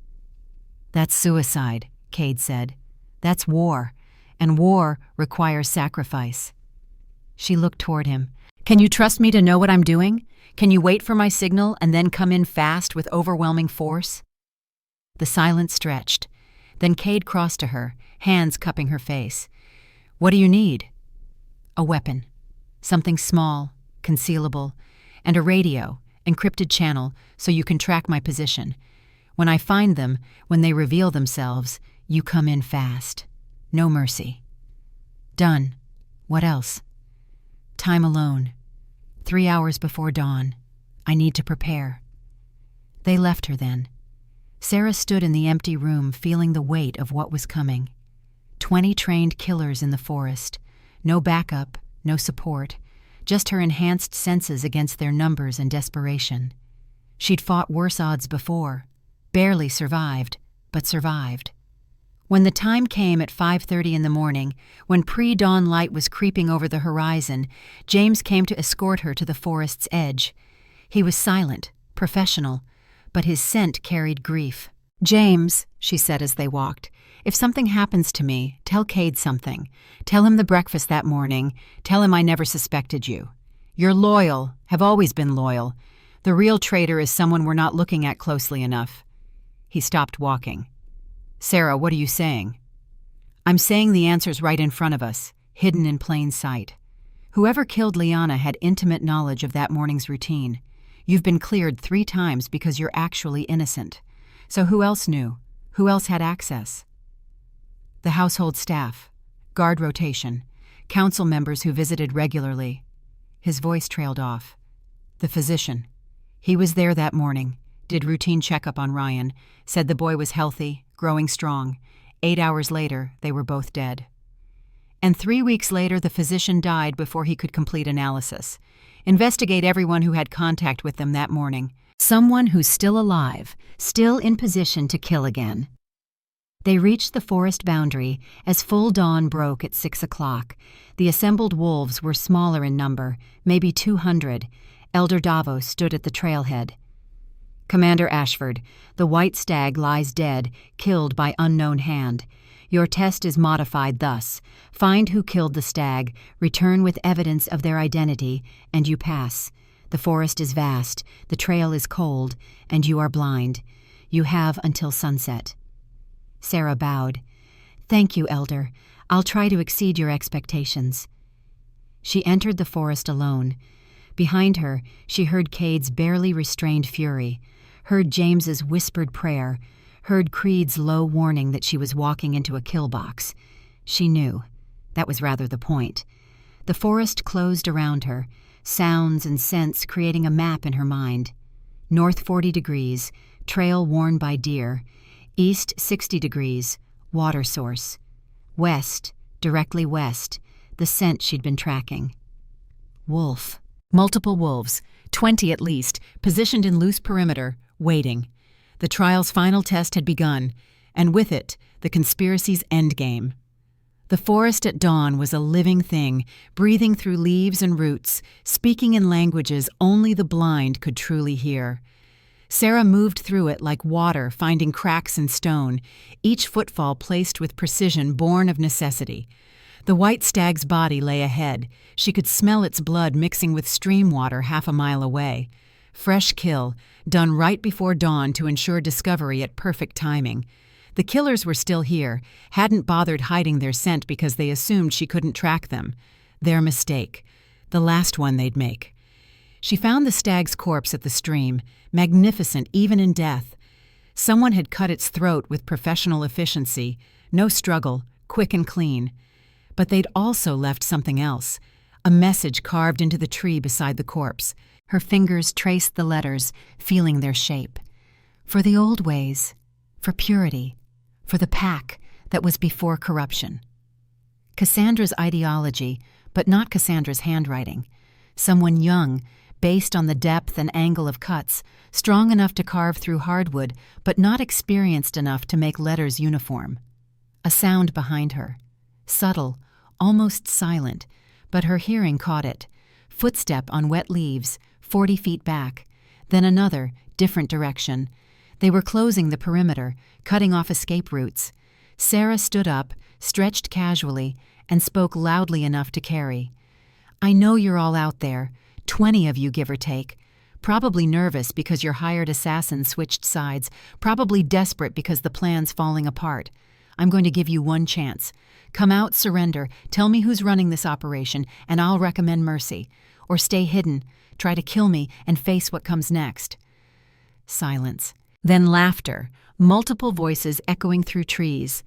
That's suicide, Kade said. That's war, and war requires sacrifice. She looked toward him. Can you trust me to know what I'm doing? Can you wait for my signal and then come in fast with overwhelming force? The silence stretched. Then Kade crossed to her, hands cupping her face. What do you need? A weapon. Something small, concealable, and a radio, encrypted channel, so you can track my position. When I find them, when they reveal themselves, you come in fast. No mercy. Done. What else? Time alone. 3 hours before dawn. I need to prepare. They left her then. Sera stood in the empty room, feeling the weight of what was coming. 20 trained killers in the forest. No backup, no support. Just her enhanced senses against their numbers and desperation. She'd fought worse odds before. Barely survived, but survived. When the time came at 5:30 in the morning, when pre-dawn light was creeping over the horizon, James came to escort her to the forest's edge. He was silent, professional, but his scent carried grief. James, she said as they walked, if something happens to me, tell Kade something. Tell him the breakfast that morning. Tell him I never suspected you. You're loyal, have always been loyal. The real traitor is someone we're not looking at closely enough. He stopped walking. Sera, what are you saying? I'm saying the answer's right in front of us, hidden in plain sight. Whoever killed Liana had intimate knowledge of that morning's routine. You've been cleared 3 times because you're actually innocent. So who else knew? Who else had access? The household staff, guard rotation, council members who visited regularly. His voice trailed off. The physician. He was there that morning, did routine checkup on Ryan, said the boy was healthy, growing strong. 8 hours later, they were both dead. And 3 weeks later, the physician died before he could complete analysis. Investigate everyone who had contact with them that morning. Someone who's still alive, still in position to kill again. They reached the forest boundary as full dawn broke at 6 o'clock. The assembled wolves were smaller in number, maybe 200. Elder Davos stood at the trailhead. Commander Ashford, the white stag lies dead, killed by unknown hand. Your test is modified thus. Find who killed the stag, return with evidence of their identity, and you pass. The forest is vast, the trail is cold, and you are blind. You have until sunset. Sera bowed. Thank you, Elder. I'll try to exceed your expectations. She entered the forest alone. Behind her, she heard Kade's barely restrained fury, heard James's whispered prayer, heard Creed's low warning that she was walking into a kill box. She knew. That was rather the point. The forest closed around her, sounds and scents creating a map in her mind. North 40 degrees, trail worn by deer. East 60 degrees, water source. West, directly west, the scent she'd been tracking. Wolf. Multiple wolves, 20 at least, positioned in loose perimeter, waiting. The trial's final test had begun, and with it, the conspiracy's endgame. The forest at dawn was a living thing, breathing through leaves and roots, speaking in languages only the blind could truly hear. Sera moved through it like water, finding cracks in stone, each footfall placed with precision born of necessity. The white stag's body lay ahead. She could smell its blood mixing with stream water half a mile away. Fresh kill, done right before dawn to ensure discovery at perfect timing. The killers were still here, hadn't bothered hiding their scent because they assumed she couldn't track them. Their mistake. The last one they'd make. She found the stag's corpse at the stream, magnificent even in death. Someone had cut its throat with professional efficiency. No struggle, quick and clean. But they'd also left something else, a message carved into the tree beside the corpse. Her fingers traced the letters, feeling their shape. For the old ways, for purity, For the pack that was before corruption. Cassandra's ideology, but not Cassandra's handwriting. Someone young, based on the depth and angle of cuts, strong enough to carve through hardwood, but not experienced enough to make letters uniform. A sound behind her. Subtle, almost silent, but her hearing caught it. Footstep on wet leaves, 40 feet back. Then another, different direction. They were closing the perimeter, cutting off escape routes. Sera stood up, stretched casually, and spoke loudly enough to carry. "I know you're all out there, 20 of you give or take. Probably nervous because your hired assassin switched sides, probably desperate because the plan's falling apart. I'm going to give you one chance. Come out, surrender, tell me who's running this operation, and I'll recommend mercy. Or stay hidden, try to kill me, and face what comes next." Silence. Then laughter, multiple voices echoing through trees.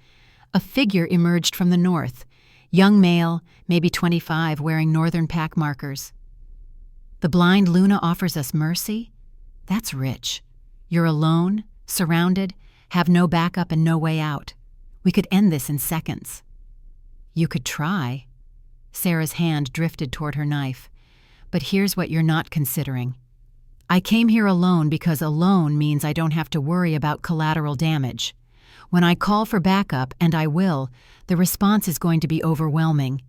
A figure emerged from the north. Young male, maybe 25, wearing northern pack markers. "The blind Luna offers us mercy? That's rich. You're alone, surrounded, have no backup and no way out. We could end this in seconds." "You could try." Sera's hand drifted toward her knife. "But here's what you're not considering. I came here alone because alone means I don't have to worry about collateral damage. When I call for backup, and I will, the response is going to be overwhelming.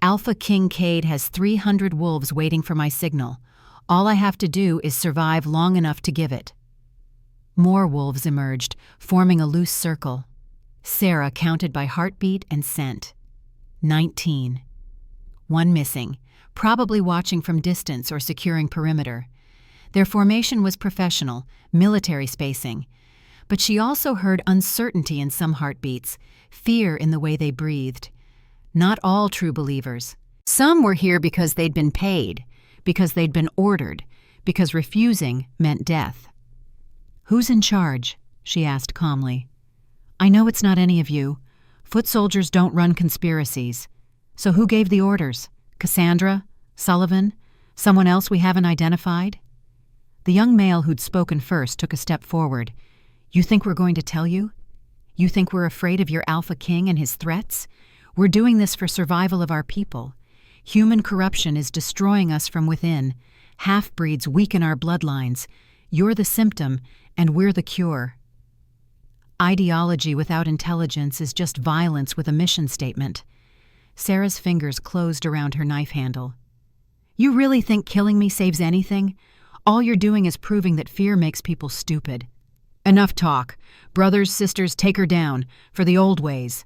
Alpha King Kade has 300 wolves waiting for my signal. All I have to do is survive long enough to give it." More wolves emerged, forming a loose circle. Sera counted by heartbeat and scent. 19. One missing, probably watching from distance or securing perimeter. Their formation was professional, military spacing. But she also heard uncertainty in some heartbeats, fear in the way they breathed. Not all true believers. Some were here because they'd been paid, because they'd been ordered, because refusing meant death. "Who's in charge?" she asked calmly. "I know it's not any of you. Foot soldiers don't run conspiracies. So who gave the orders? Cassandra? Sullivan? Someone else we haven't identified?" The young male who'd spoken first took a step forward. "You think we're going to tell you? You think we're afraid of your Alpha King and his threats? We're doing this for survival of our people. Human corruption is destroying us from within. Half-breeds weaken our bloodlines. You're the symptom, and we're the cure. Ideology without intelligence is just violence with a mission statement." Sera's fingers closed around her knife handle. "You really think killing me saves anything? All you're doing is proving that fear makes people stupid. Enough talk. Brothers, sisters, take her down, for the old ways."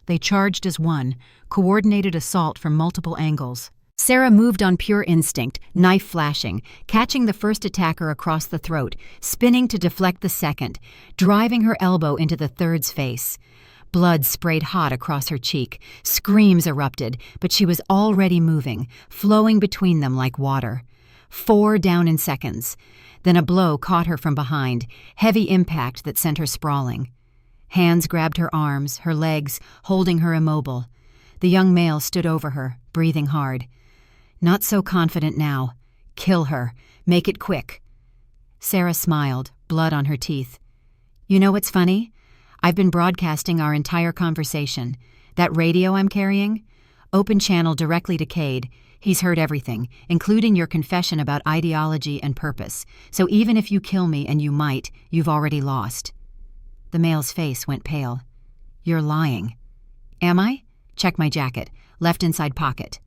They charged as one, coordinated assault from multiple angles. Sera moved on pure instinct, knife flashing, catching the first attacker across the throat, spinning to deflect the second, driving her elbow into the third's face. Blood sprayed hot across her cheek. Screams erupted, but she was already moving, flowing between them like water. 4 down in seconds. Then a blow caught her from behind, heavy impact that sent her sprawling. Hands grabbed her arms, her legs, holding her immobile. The young male stood over her, breathing hard. "Not so confident now. Kill her. Make it quick." Sera smiled, blood on her teeth. "You know what's funny? I've been broadcasting our entire conversation. That radio I'm carrying? Open channel directly to Kade. He's heard everything, including your confession about ideology and purpose. So even if you kill me, and you might, you've already lost." The male's face went pale. "You're lying." "Am I? Check my jacket. Left inside pocket."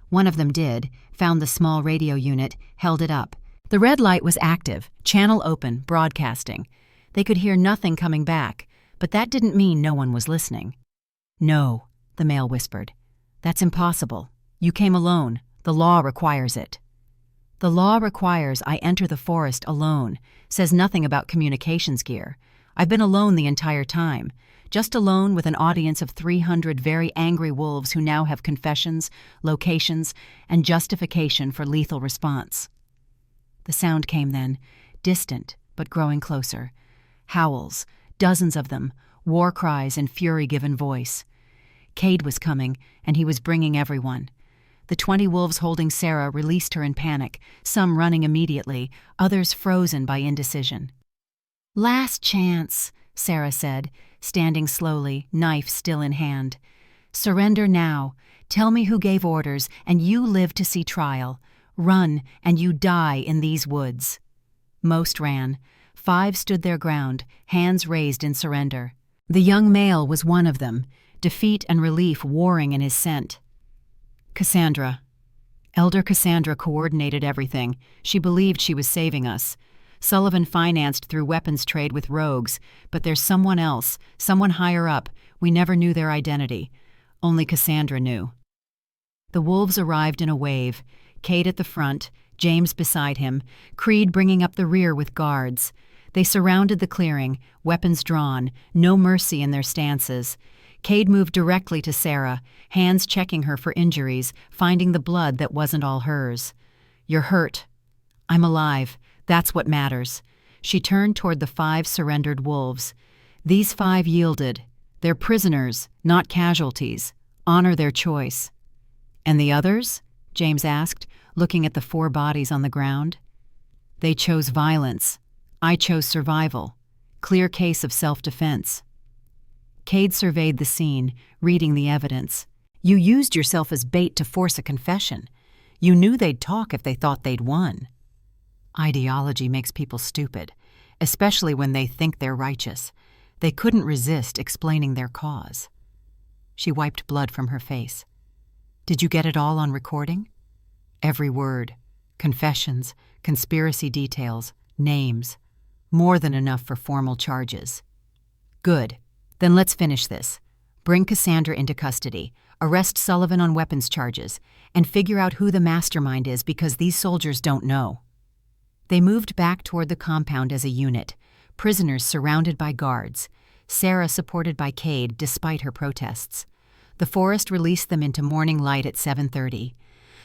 One of them did, found the small radio unit, held it up. The red light was active, channel open, broadcasting. They could hear nothing coming back, but that didn't mean no one was listening. "No," the male whispered. "That's impossible. You came alone. The law requires it." "The law requires I enter the forest alone," says nothing about communications gear. I've been alone the entire time, just alone with an audience of 300 very angry wolves who now have confessions, locations, and justification for lethal response. The sound came then, distant but growing closer. Howls, dozens of them, war cries in fury-given voice. Kade was coming, and he was bringing everyone. The 20 wolves holding Sera released her in panic, some running immediately, others frozen by indecision. "Last chance," Sera said, standing slowly, knife still in hand. "Surrender now. Tell me who gave orders, and you live to see trial. Run, and you die in these woods." Most ran. 5 stood their ground, hands raised in surrender. The young male was one of them, defeat and relief warring in his scent. Cassandra. Elder Cassandra coordinated everything. She believed she was saving us. Sullivan financed through weapons trade with rogues, but there's someone else, someone higher up. We never knew their identity. Only Cassandra knew. The wolves arrived in a wave, Kade at the front, James beside him, Creed bringing up the rear with guards. They surrounded the clearing, weapons drawn, no mercy in their stances. Kade moved directly to Sera, hands checking her for injuries, finding the blood that wasn't all hers. "You're hurt." "I'm alive. That's what matters." She turned toward the 5 surrendered wolves. "These 5 yielded. They're prisoners, not casualties. Honor their choice." "And the others?" James asked, looking at the 4 bodies on the ground. "They chose violence. I chose survival. Clear case of self-defense." Kade surveyed the scene, reading the evidence. "You used yourself as bait to force a confession. You knew they'd talk if they thought they'd won." Ideology makes people stupid, especially when they think they're righteous. They couldn't resist explaining their cause. She wiped blood from her face. "Did you get it all on recording?" "Every word. Confessions, conspiracy details, names. More than enough for formal charges." "Good. Then let's finish this. Bring Cassandra into custody, arrest Sullivan on weapons charges, and figure out who the mastermind is because these soldiers don't know." They moved back toward the compound as a unit, prisoners surrounded by guards, Sera supported by Kade despite her protests. The forest released them into morning light at 7:30.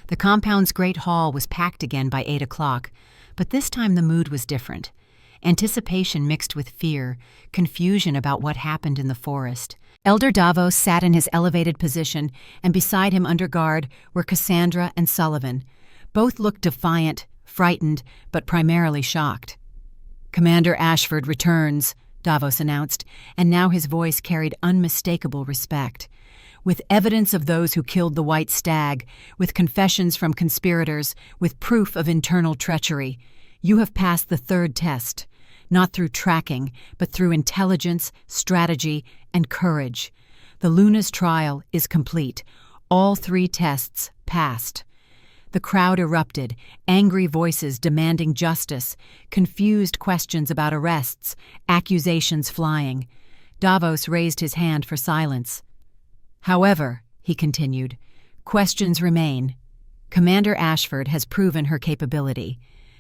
The compound's great hall was packed again by 8 o'clock, but this time the mood was different. Anticipation mixed with fear, confusion about what happened in the forest. Elder Davos sat in his elevated position, and beside him under guard were Cassandra and Sullivan. Both looked defiant, frightened, but primarily shocked. "Commander Ashford returns," Davos announced, and now his voice carried unmistakable respect. "With evidence of those who killed the White Stag, with confessions from conspirators, with proof of internal treachery. You have passed the 3rd test, not through tracking, but through intelligence, strategy, and courage. The Luna's trial is complete. All 3 tests passed." The crowd erupted, angry voices demanding justice, confused questions about arrests, accusations flying. Davos raised his hand for silence. "However," he continued, "questions remain. Commander Ashford has proven her capability,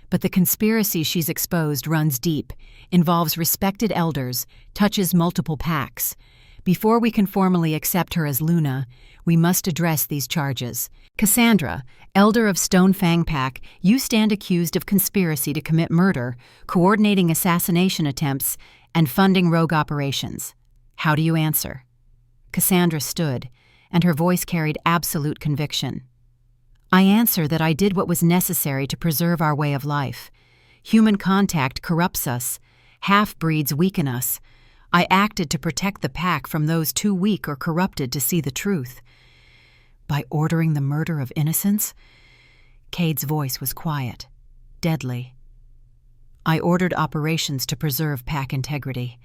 but the conspiracy she's exposed runs deep, involves respected elders, touches multiple packs. Before we can formally accept her as Luna, we must address these charges. Cassandra, elder of Stonefang Pack, you stand accused of conspiracy to commit murder, coordinating assassination attempts, and funding rogue operations. How do you answer?" Cassandra stood, and her voice carried absolute conviction. "I answer that I did what was necessary to preserve our way of life. Human contact corrupts us. Half-breeds weaken us. I acted to protect the pack from those too weak or corrupted to see the truth." "By ordering the murder of innocents?" Kade's voice was quiet, deadly. "I ordered operations to preserve pack integrity.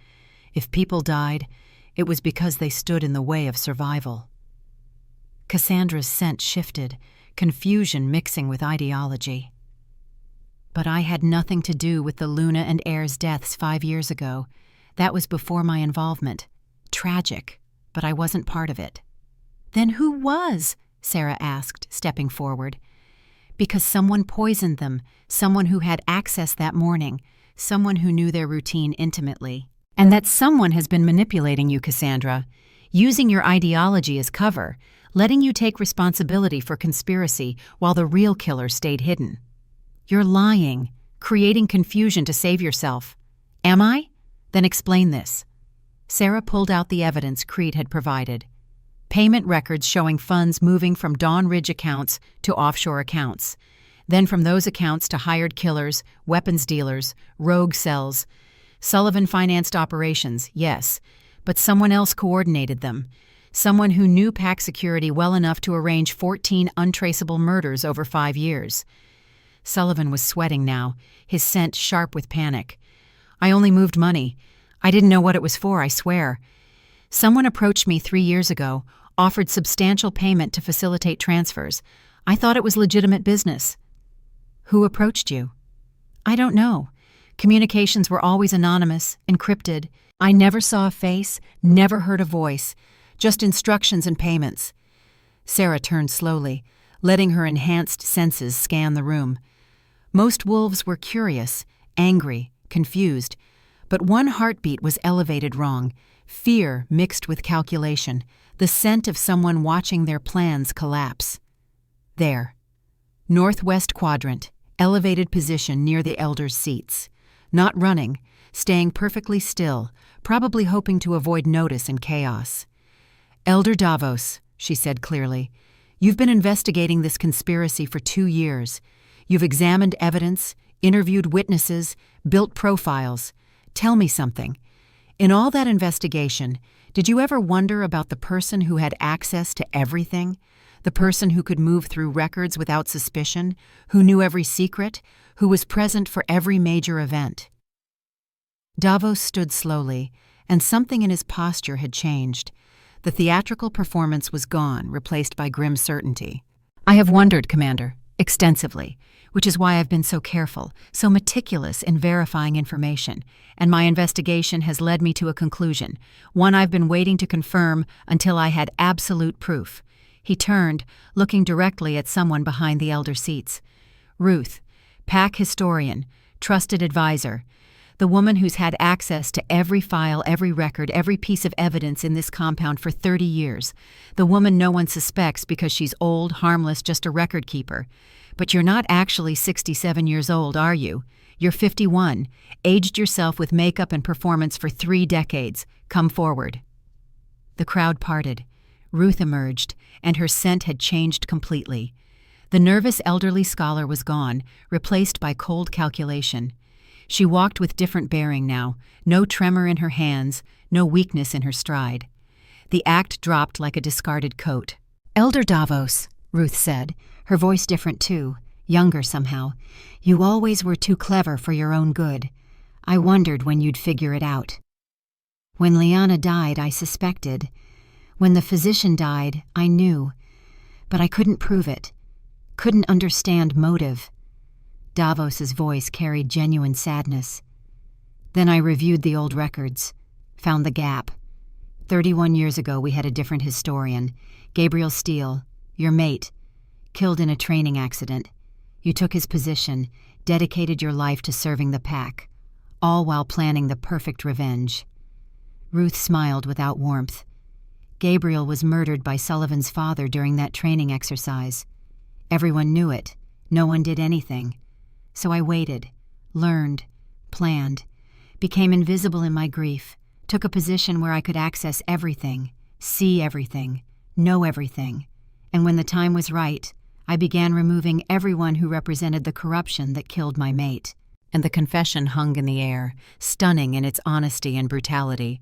If people died, it was because they stood in the way of survival." Cassandra's scent shifted, confusion mixing with ideology. "But I had nothing to do with the Luna and Air's deaths 5 years ago. That was before my involvement. Tragic, but I wasn't part of it." "Then who was?" Sera asked, stepping forward. "Because someone poisoned them, someone who had access that morning, someone who knew their routine intimately. And that someone has been manipulating you, Cassandra, using your ideology as cover, letting you take responsibility for conspiracy while the real killer stayed hidden. You're lying, creating confusion to save yourself. Am I? Then explain this." Sera pulled out the evidence Creed had provided. Payment records showing funds moving from Dawn Ridge accounts to offshore accounts, then from those accounts to hired killers, weapons dealers, rogue cells. Sullivan financed operations, yes, but someone else coordinated them. Someone who knew PAC security well enough to arrange 14 untraceable murders over 5 years. Sullivan was sweating now, his scent sharp with panic. I only moved money. I didn't know what it was for, I swear. Someone approached me 3 years ago, offered substantial payment to facilitate transfers. I thought it was legitimate business. Who approached you? I don't know. Communications were always anonymous, encrypted. I never saw a face, never heard a voice, just instructions and payments. Sera turned slowly, letting her enhanced senses scan the room. Most wolves were curious, angry, confused, but one heartbeat was elevated wrong, fear mixed with calculation, the scent of someone watching their plans collapse. There. Northwest quadrant, elevated position near the elders' seats. Not running, staying perfectly still, probably hoping to avoid notice and chaos. Elder Davos, she said clearly, you've been investigating this conspiracy for 2 years. You've examined evidence, interviewed witnesses, built profiles. Tell me something. In all that investigation, did you ever wonder about the person who had access to everything? The person who could move through records without suspicion, who knew every secret, who was present for every major event? Davos stood slowly, and something in his posture had changed. The theatrical performance was gone, replaced by grim certainty. I have wondered, Commander, extensively, which is why I've been so careful, so meticulous in verifying information, and my investigation has led me to a conclusion, one I've been waiting to confirm until I had absolute proof. He turned, looking directly at someone behind the elder seats. Ruth, PAC historian, trusted advisor, the woman who's had access to every file, every record, every piece of evidence in this compound for 30 years. The woman no one suspects because she's old, harmless, just a record keeper. But you're not actually 67 years old, are you? You're 51, aged yourself with makeup and performance for 3 decades. Come forward. The crowd parted. Ruth emerged, and her scent had changed completely. The nervous elderly scholar was gone, replaced by cold calculation. She walked with different bearing now, no tremor in her hands, no weakness in her stride. The act dropped like a discarded coat. Elder Davos, Ruth said, her voice different too, younger somehow. You always were too clever for your own good. I wondered when you'd figure it out. When Liana died, I suspected. When the physician died, I knew. But I couldn't prove it. Couldn't understand motive. Davos's voice carried genuine sadness. Then I reviewed the old records, found the gap. 31 years ago we had a different historian, Gabriel Steele, your mate, killed in a training accident. You took his position, dedicated your life to serving the PAC, all while planning the perfect revenge. Ruth smiled without warmth. Gabriel was murdered by Sullivan's father during that training exercise. Everyone knew it. No one did anything. So I waited, learned, planned, became invisible in my grief, took a position where I could access everything, see everything, know everything. And when the time was right, I began removing everyone who represented the corruption that killed my mate. And the confession hung in the air, stunning in its honesty and brutality.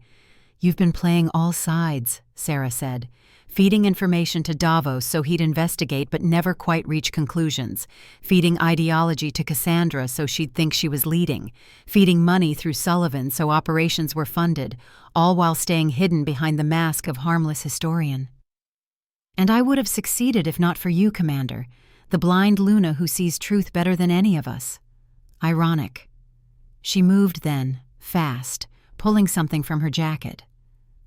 You've been playing all sides, Sera said, feeding information to Davos so he'd investigate but never quite reach conclusions, feeding ideology to Cassandra so she'd think she was leading, feeding money through Sullivan so operations were funded, all while staying hidden behind the mask of harmless historian. And I would have succeeded if not for you, Commander, the blind Luna who sees truth better than any of us. Ironic. She moved then, fast, pulling something from her jacket.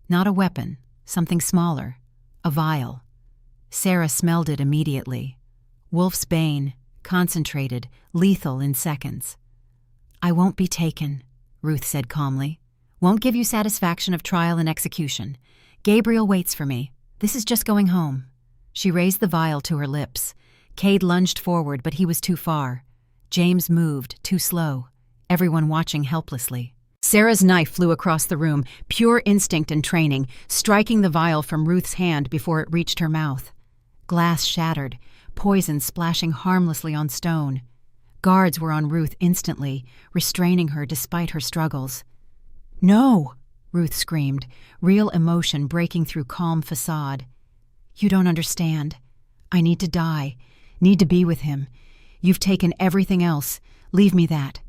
Not a weapon, something smaller. A vial. Sera smelled it immediately. Wolf's bane, concentrated, lethal in seconds. I won't be taken, Ruth said calmly. Won't give you satisfaction of trial and execution. Gabriel waits for me. This is just going home. She raised the vial to her lips. Kade lunged forward, but he was too far. James moved, too slow. Everyone watching helplessly. Sera's knife flew across the room, pure instinct and training, striking the vial from Ruth's hand before it reached her mouth. Glass shattered, poison splashing harmlessly on stone. Guards were on Ruth instantly, restraining her despite her struggles. "No!" Ruth screamed, real emotion breaking through calm facade. "You don't understand. I need to die. Need to be with him. You've taken everything else. Leave me that."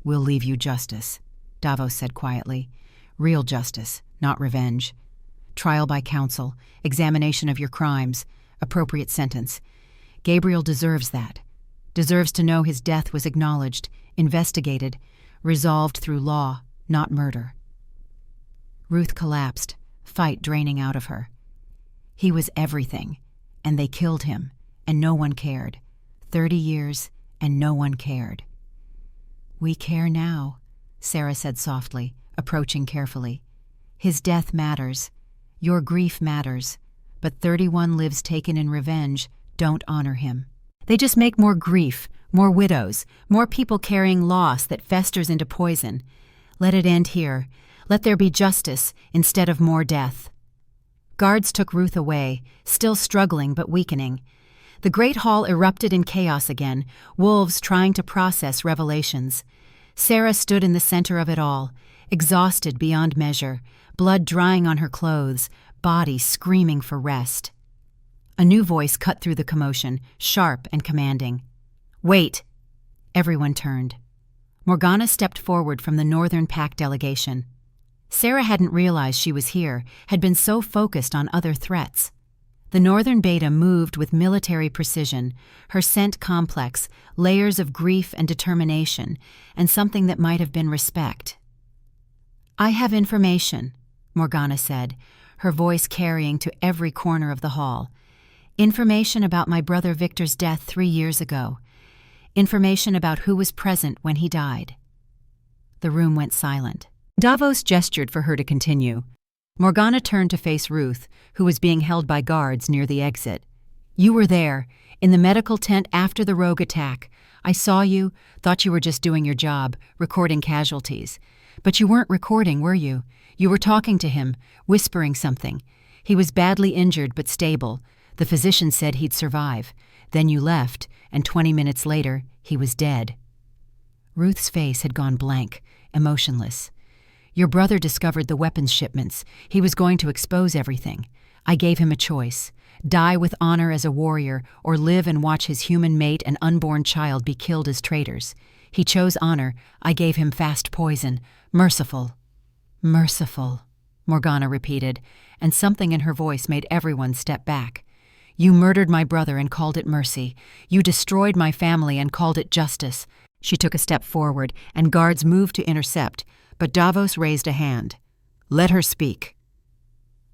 "We'll leave you justice," Davos said quietly. "Real justice, not revenge. Trial by counsel, examination of your crimes, appropriate sentence. Gabriel deserves that. Deserves to know his death was acknowledged, investigated, resolved through law, not murder." Ruth collapsed, fight draining out of her. He was everything, and they killed him, and no one cared. 30 years, and no one cared. "We care now," Sera said softly, approaching carefully. "His death matters. Your grief matters. But 31 lives taken in revenge don't honor him. They just make more grief, more widows, more people carrying loss that festers into poison. Let it end here. Let there be justice instead of more death." Guards took Ruth away, still struggling but weakening. The great hall erupted in chaos again, wolves trying to process revelations. Sera stood in the center of it all, exhausted beyond measure, blood drying on her clothes, body screaming for rest. A new voice cut through the commotion, sharp and commanding. "Wait!" Everyone turned. Morgana stepped forward from the Northern Pack delegation. Sera hadn't realized she was here, had been so focused on other threats. The Northern Beta moved with military precision, her scent complex, layers of grief and determination, and something that might have been respect. "I have information," Morgana said, her voice carrying to every corner of the hall. "Information about my brother Victor's death 3 years ago. Information about who was present when he died." The room went silent. Davos gestured for her to continue. Morgana turned to face Ruth, who was being held by guards near the exit. "You were there, in the medical tent after the rogue attack. I saw you, thought you were just doing your job, recording casualties. But you weren't recording, were you? You were talking to him, whispering something. He was badly injured but stable. The physician said he'd survive. Then you left, and 20 minutes later, he was dead." Ruth's face had gone blank, emotionless. "Your brother discovered the weapons shipments. He was going to expose everything. I gave him a choice. Die with honor as a warrior, or live and watch his human mate and unborn child be killed as traitors. He chose honor. I gave him fast poison. Merciful." "Merciful," Morgana repeated, and something in her voice made everyone step back. "You murdered my brother and called it mercy. You destroyed my family and called it justice." She took a step forward, and guards moved to intercept, but Davos raised a hand. "Let her speak."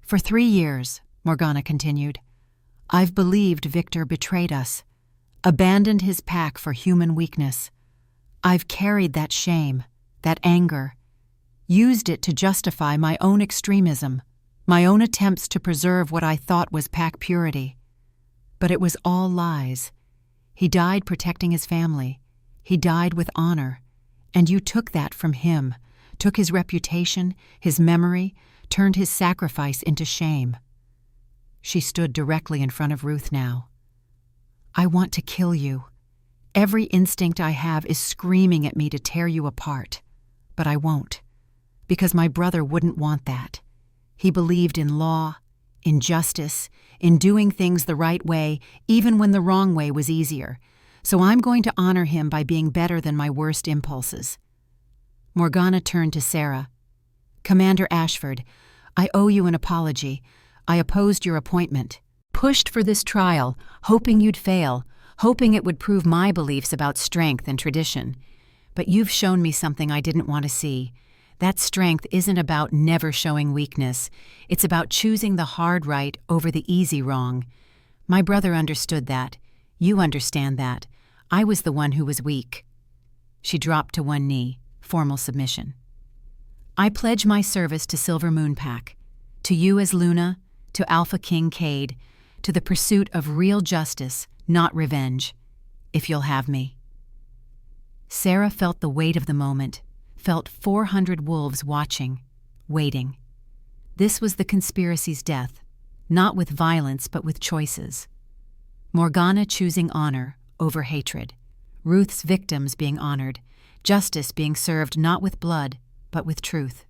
"For 3 years," Morgana continued, "I've believed Victor betrayed us, abandoned his pack for human weakness. I've carried that shame, that anger, used it to justify my own extremism, my own attempts to preserve what I thought was pack purity. But it was all lies. He died protecting his family. He died with honor. And you took that from him, took his reputation, his memory, turned his sacrifice into shame." She stood directly in front of Ruth now. "I want to kill you. Every instinct I have is screaming at me to tear you apart. But I won't, because my brother wouldn't want that. He believed in law, in justice, in doing things the right way, even when the wrong way was easier. So I'm going to honor him by being better than my worst impulses." Morgana turned to Sera. "Commander Ashford, I owe you an apology. I opposed your appointment. Pushed for this trial, hoping you'd fail, hoping it would prove my beliefs about strength and tradition. But you've shown me something I didn't want to see. That strength isn't about never showing weakness. It's about choosing the hard right over the easy wrong. My brother understood that. You understand that. I was the one who was weak." She dropped to one knee, formal submission. "I pledge my service to Silver Moon Pack, to you as Luna, to Alpha King Kade, to the pursuit of real justice, not revenge, if you'll have me." Sera felt the weight of the moment, felt 400 wolves watching, waiting. This was the conspiracy's death, not with violence but with choices. Morgana choosing honor over hatred, Ruth's victims being honored, justice being served not with blood but with truth.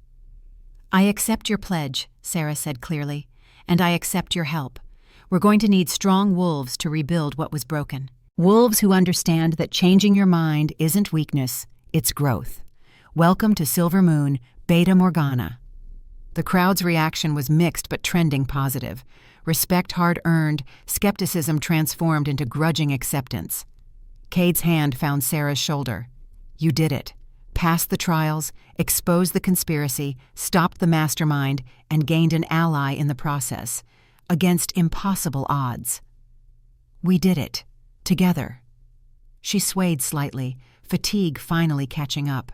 "I accept your pledge," Sera said clearly, "and I accept your help. We're going to need strong wolves to rebuild what was broken. Wolves who understand that changing your mind isn't weakness, it's growth. Welcome to Silver Moon, Beta Morgana." The crowd's reaction was mixed but trending positive. Respect hard-earned, skepticism transformed into grudging acceptance. Kade's hand found Sera's shoulder. "You did it. Passed the trials, exposed the conspiracy, stopped the mastermind, and gained an ally in the process, against impossible odds. We did it. Together." She swayed slightly, fatigue finally catching up.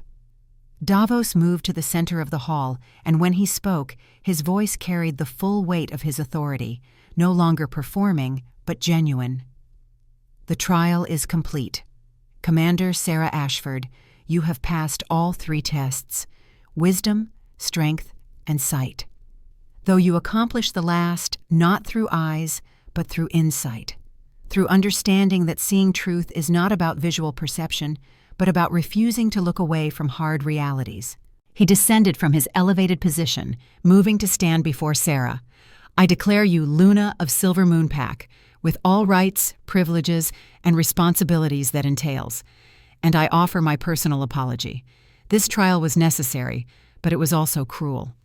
Davos moved to the center of the hall, and when he spoke, his voice carried the full weight of his authority, no longer performing, but genuine. "The trial is complete. Commander Sera Ashford, you have passed all 3 tests: wisdom, strength, and sight. Though you accomplished the last not through eyes, but through insight, through understanding that seeing truth is not about visual perception, but about refusing to look away from hard realities." He descended from his elevated position, moving to stand before Sera. "I declare you Luna of Silver Moon Pack, with all rights, privileges, and responsibilities that entails. And I offer my personal apology. This trial was necessary, but it was also cruel.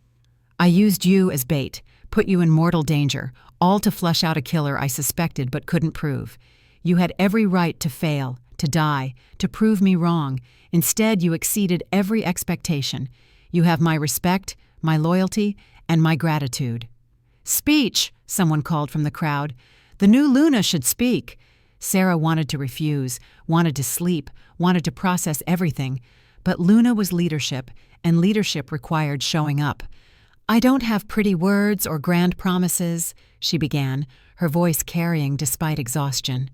I used you as bait, put you in mortal danger, all to flush out a killer I suspected but couldn't prove. You had every right to fail, to die, to prove me wrong. Instead, you exceeded every expectation. You have my respect, my loyalty, and my gratitude." "Speech!" someone called from the crowd. "The new Luna should speak." Sera wanted to refuse, wanted to sleep, wanted to process everything. But Luna was leadership, and leadership required showing up. "I don't have pretty words or grand promises," she began, her voice carrying despite exhaustion.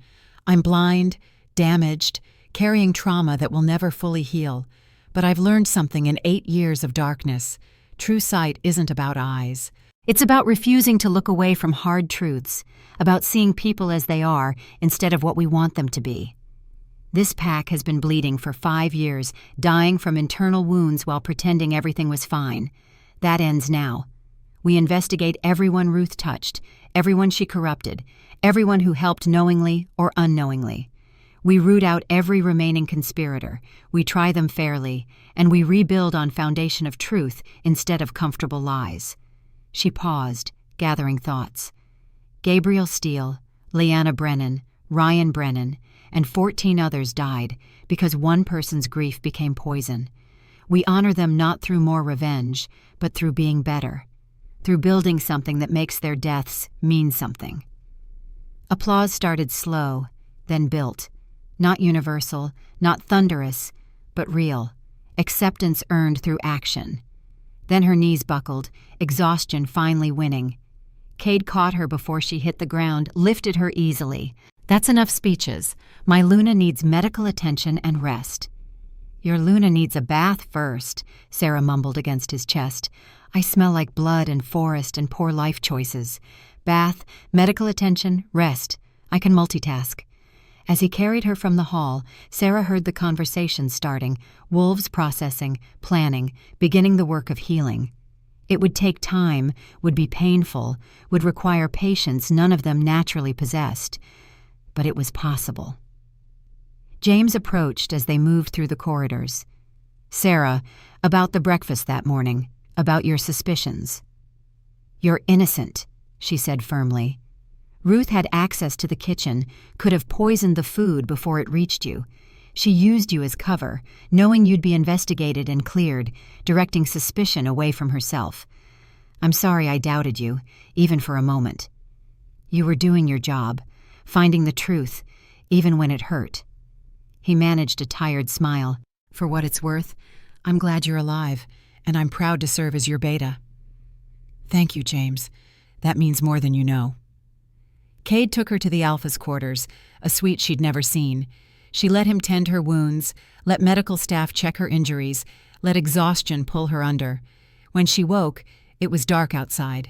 "I'm blind, damaged, carrying trauma that will never fully heal. But I've learned something in 8 years of darkness. True sight isn't about eyes. It's about refusing to look away from hard truths, about seeing people as they are instead of what we want them to be. This pack has been bleeding for 5 years, dying from internal wounds while pretending everything was fine. That ends now. We investigate everyone Ruth touched, everyone she corrupted, everyone who helped knowingly or unknowingly. We root out every remaining conspirator, we try them fairly, and we rebuild on foundation of truth instead of comfortable lies." She paused, gathering thoughts. Gabriel Steele, Leanna Brennan, Ryan Brennan, and 14 others died because one person's grief became poison. We honor them not through more revenge, but through being better, through building something that makes their deaths mean something. Applause started slow, then built. Not universal, not thunderous, but real. Acceptance earned through action. Then her knees buckled, exhaustion finally winning. Kade caught her before she hit the ground, lifted her easily. "That's enough speeches. My Luna needs medical attention and rest." "Your Luna needs a bath first," Sera mumbled against his chest. "I smell like blood and forest and poor life choices. Bath, medical attention, rest. I can multitask." As he carried her from the hall, Sera heard the conversation starting, wolves processing, planning, beginning the work of healing. It would take time, would be painful, would require patience none of them naturally possessed. But it was possible. James approached as they moved through the corridors. "Sera, about the breakfast that morning, about your suspicions." "You're innocent," she said firmly. "Ruth had access to the kitchen, could have poisoned the food before it reached you. She used you as cover, knowing you'd be investigated and cleared, directing suspicion away from herself. I'm sorry I doubted you, even for a moment. You were doing your job, finding the truth, even when it hurt." He managed a tired smile. "For what it's worth, I'm glad you're alive, and I'm proud to serve as your beta." "Thank you, James. That means more than you know." Kade took her to the Alpha's quarters, a suite she'd never seen. She let him tend her wounds, let medical staff check her injuries, let exhaustion pull her under. When she woke, it was dark outside.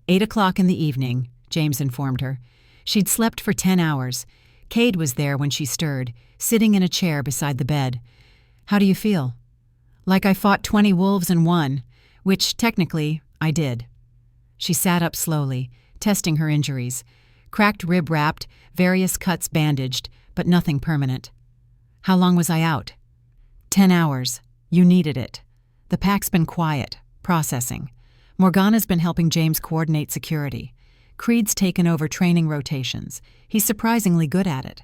8 o'clock in the evening, James informed her. She'd slept for 10 hours. Kade was there when she stirred, sitting in a chair beside the bed. "How do you feel?" Like I fought 20 wolves and won, which, technically, I did. She sat up slowly, testing her injuries. Cracked rib wrapped, various cuts bandaged, but nothing permanent. How long was I out? 10 hours. You needed it. The pack's been quiet, processing. Morgana's been helping James coordinate security. Creed's taken over training rotations. He's surprisingly good at it.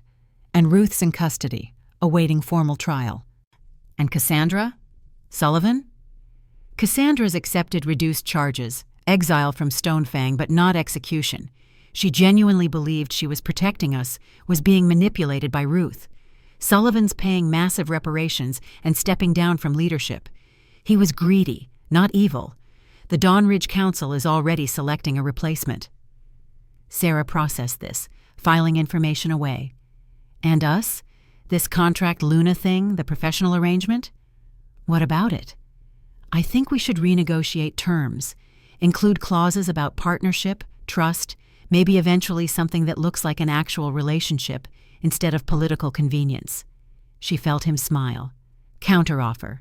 And Ruth's in custody, awaiting formal trial. And Cassandra? Sullivan? Cassandra's accepted reduced charges, exile from Stonefang, but not execution. She genuinely believed she was protecting us, was being manipulated by Ruth. Sullivan's paying massive reparations and stepping down from leadership. He was greedy, not evil. The Dawn Ridge Council is already selecting a replacement. Sera processed this, filing information away. And us? This contract Luna thing, the professional arrangement? What about it? I think we should renegotiate terms, include clauses about partnership, trust, maybe eventually something that looks like an actual relationship instead of political convenience. She felt him smile. Counteroffer.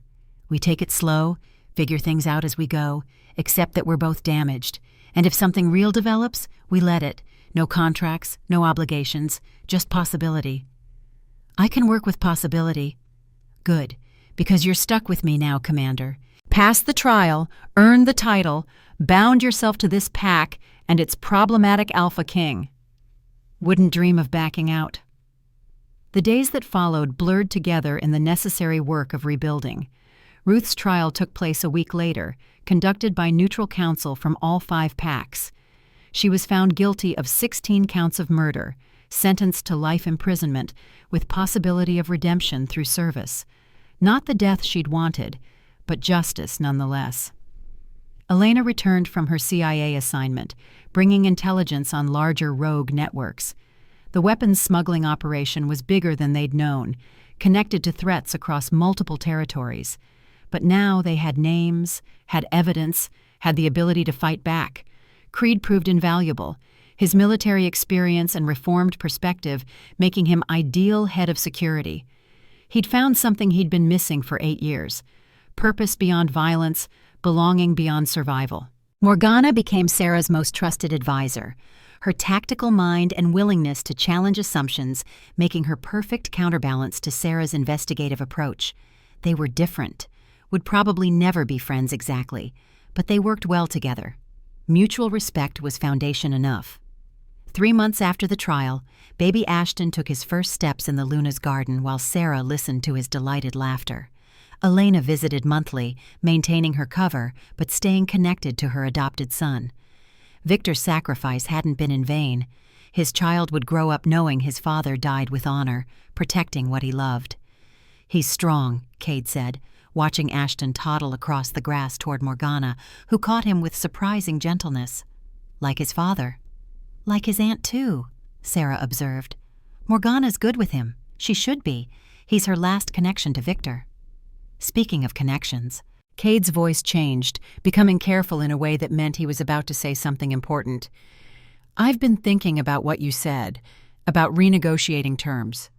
We take it slow, figure things out as we go, accept that we're both damaged, and if something real develops, we let it. No contracts, no obligations, just possibility. I can work with possibility. Good, because you're stuck with me now, Commander. Pass the trial, earn the title, bound yourself to this pack and its problematic Alpha King. Wouldn't dream of backing out. The days that followed blurred together in the necessary work of rebuilding. Ruth's trial took place a week later, conducted by neutral counsel from all 5 packs. She was found guilty of 16 counts of murder, sentenced to life imprisonment with possibility of redemption through service. Not the death she'd wanted, but justice nonetheless. Elena returned from her CIA assignment, bringing intelligence on larger rogue networks. The weapons smuggling operation was bigger than they'd known, connected to threats across multiple territories. But now they had names, had evidence, had the ability to fight back. Creed proved invaluable, his military experience and reformed perspective making him ideal head of security. He'd found something he'd been missing for 8 years: purpose beyond violence, belonging beyond survival. Morgana became Sera's most trusted advisor, her tactical mind and willingness to challenge assumptions making her perfect counterbalance to Sera's investigative approach. They were different, would probably never be friends exactly, but they worked well together. Mutual respect was foundation enough. 3 months after the trial, baby Ashton took his first steps in the Luna's garden while Sera listened to his delighted laughter. Elena visited monthly, maintaining her cover, but staying connected to her adopted son. Victor's sacrifice hadn't been in vain. His child would grow up knowing his father died with honor, protecting what he loved. "He's strong," Kade said, watching Ashton toddle across the grass toward Morgana, who caught him with surprising gentleness. "Like his father." "Like his aunt, too," Sera observed. "Morgana's good with him. She should be. He's her last connection to Victor." Speaking of connections, Kade's voice changed, becoming careful in a way that meant he was about to say something important. "I've been thinking about what you said, about renegotiating terms."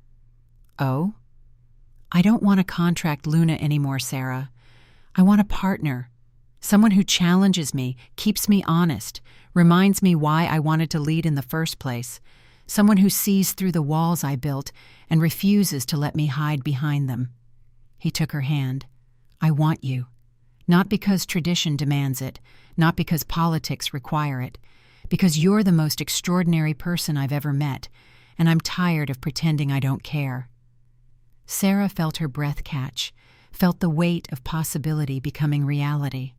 "Oh?" "I don't want to contract Luna anymore, Sera. I want a partner. Someone who challenges me, keeps me honest, reminds me why I wanted to lead in the first place. Someone who sees through the walls I built and refuses to let me hide behind them." He took her hand. "I want you. Not because tradition demands it, not because politics require it, because you're the most extraordinary person I've ever met, and I'm tired of pretending I don't care." Sera felt her breath catch, felt the weight of possibility becoming reality.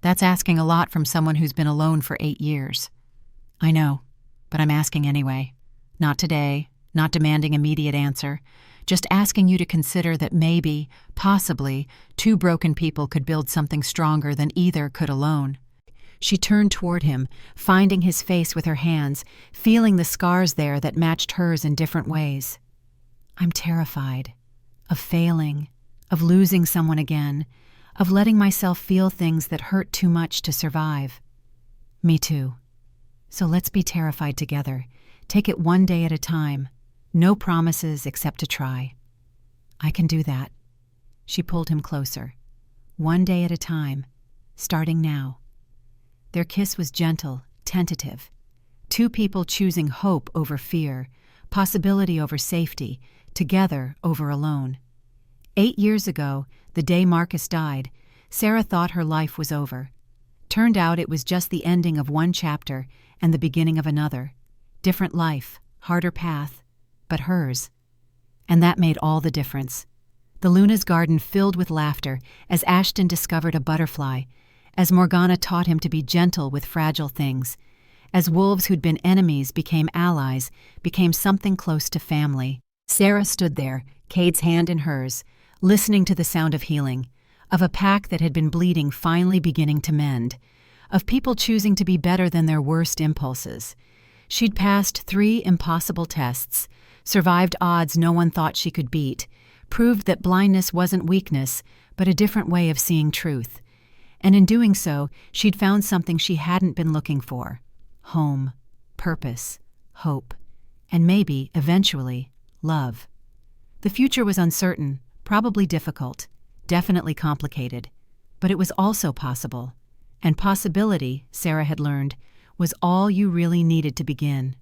"That's asking a lot from someone who's been alone for 8 years." "I know, but I'm asking anyway. Not today, not demanding immediate answer, just asking you to consider that maybe, possibly, 2 broken people could build something stronger than either could alone." She turned toward him, finding his face with her hands, feeling the scars there that matched hers in different ways. "I'm terrified. Of failing. Of losing someone again. Of letting myself feel things that hurt too much to survive." "Me too. So let's be terrified together. Take it one day at a time. No promises except to try." "I can do that." She pulled him closer. one day at a time, starting now. Their kiss was gentle, tentative. Two people choosing hope over fear, possibility over safety, together over alone. 8 years ago, the day Marcus died, Sera thought her life was over. Turned out it was just the ending of one chapter and the beginning of another. Different life, harder path, but hers. And that made all the difference. The Luna's garden filled with laughter as Ashton discovered a butterfly, as Morgana taught him to be gentle with fragile things, as wolves who'd been enemies became allies, became something close to family. Sera stood there, Kade's hand in hers, listening to the sound of healing, of a pack that had been bleeding finally beginning to mend, of people choosing to be better than their worst impulses. She'd passed 3 impossible tests, survived odds no one thought she could beat, proved that blindness wasn't weakness, but a different way of seeing truth. And in doing so, she'd found something she hadn't been looking for: home, purpose, hope, and maybe, eventually, love. The future was uncertain, probably difficult, definitely complicated, but it was also possible. And possibility, Sera had learned, was all you really needed to begin.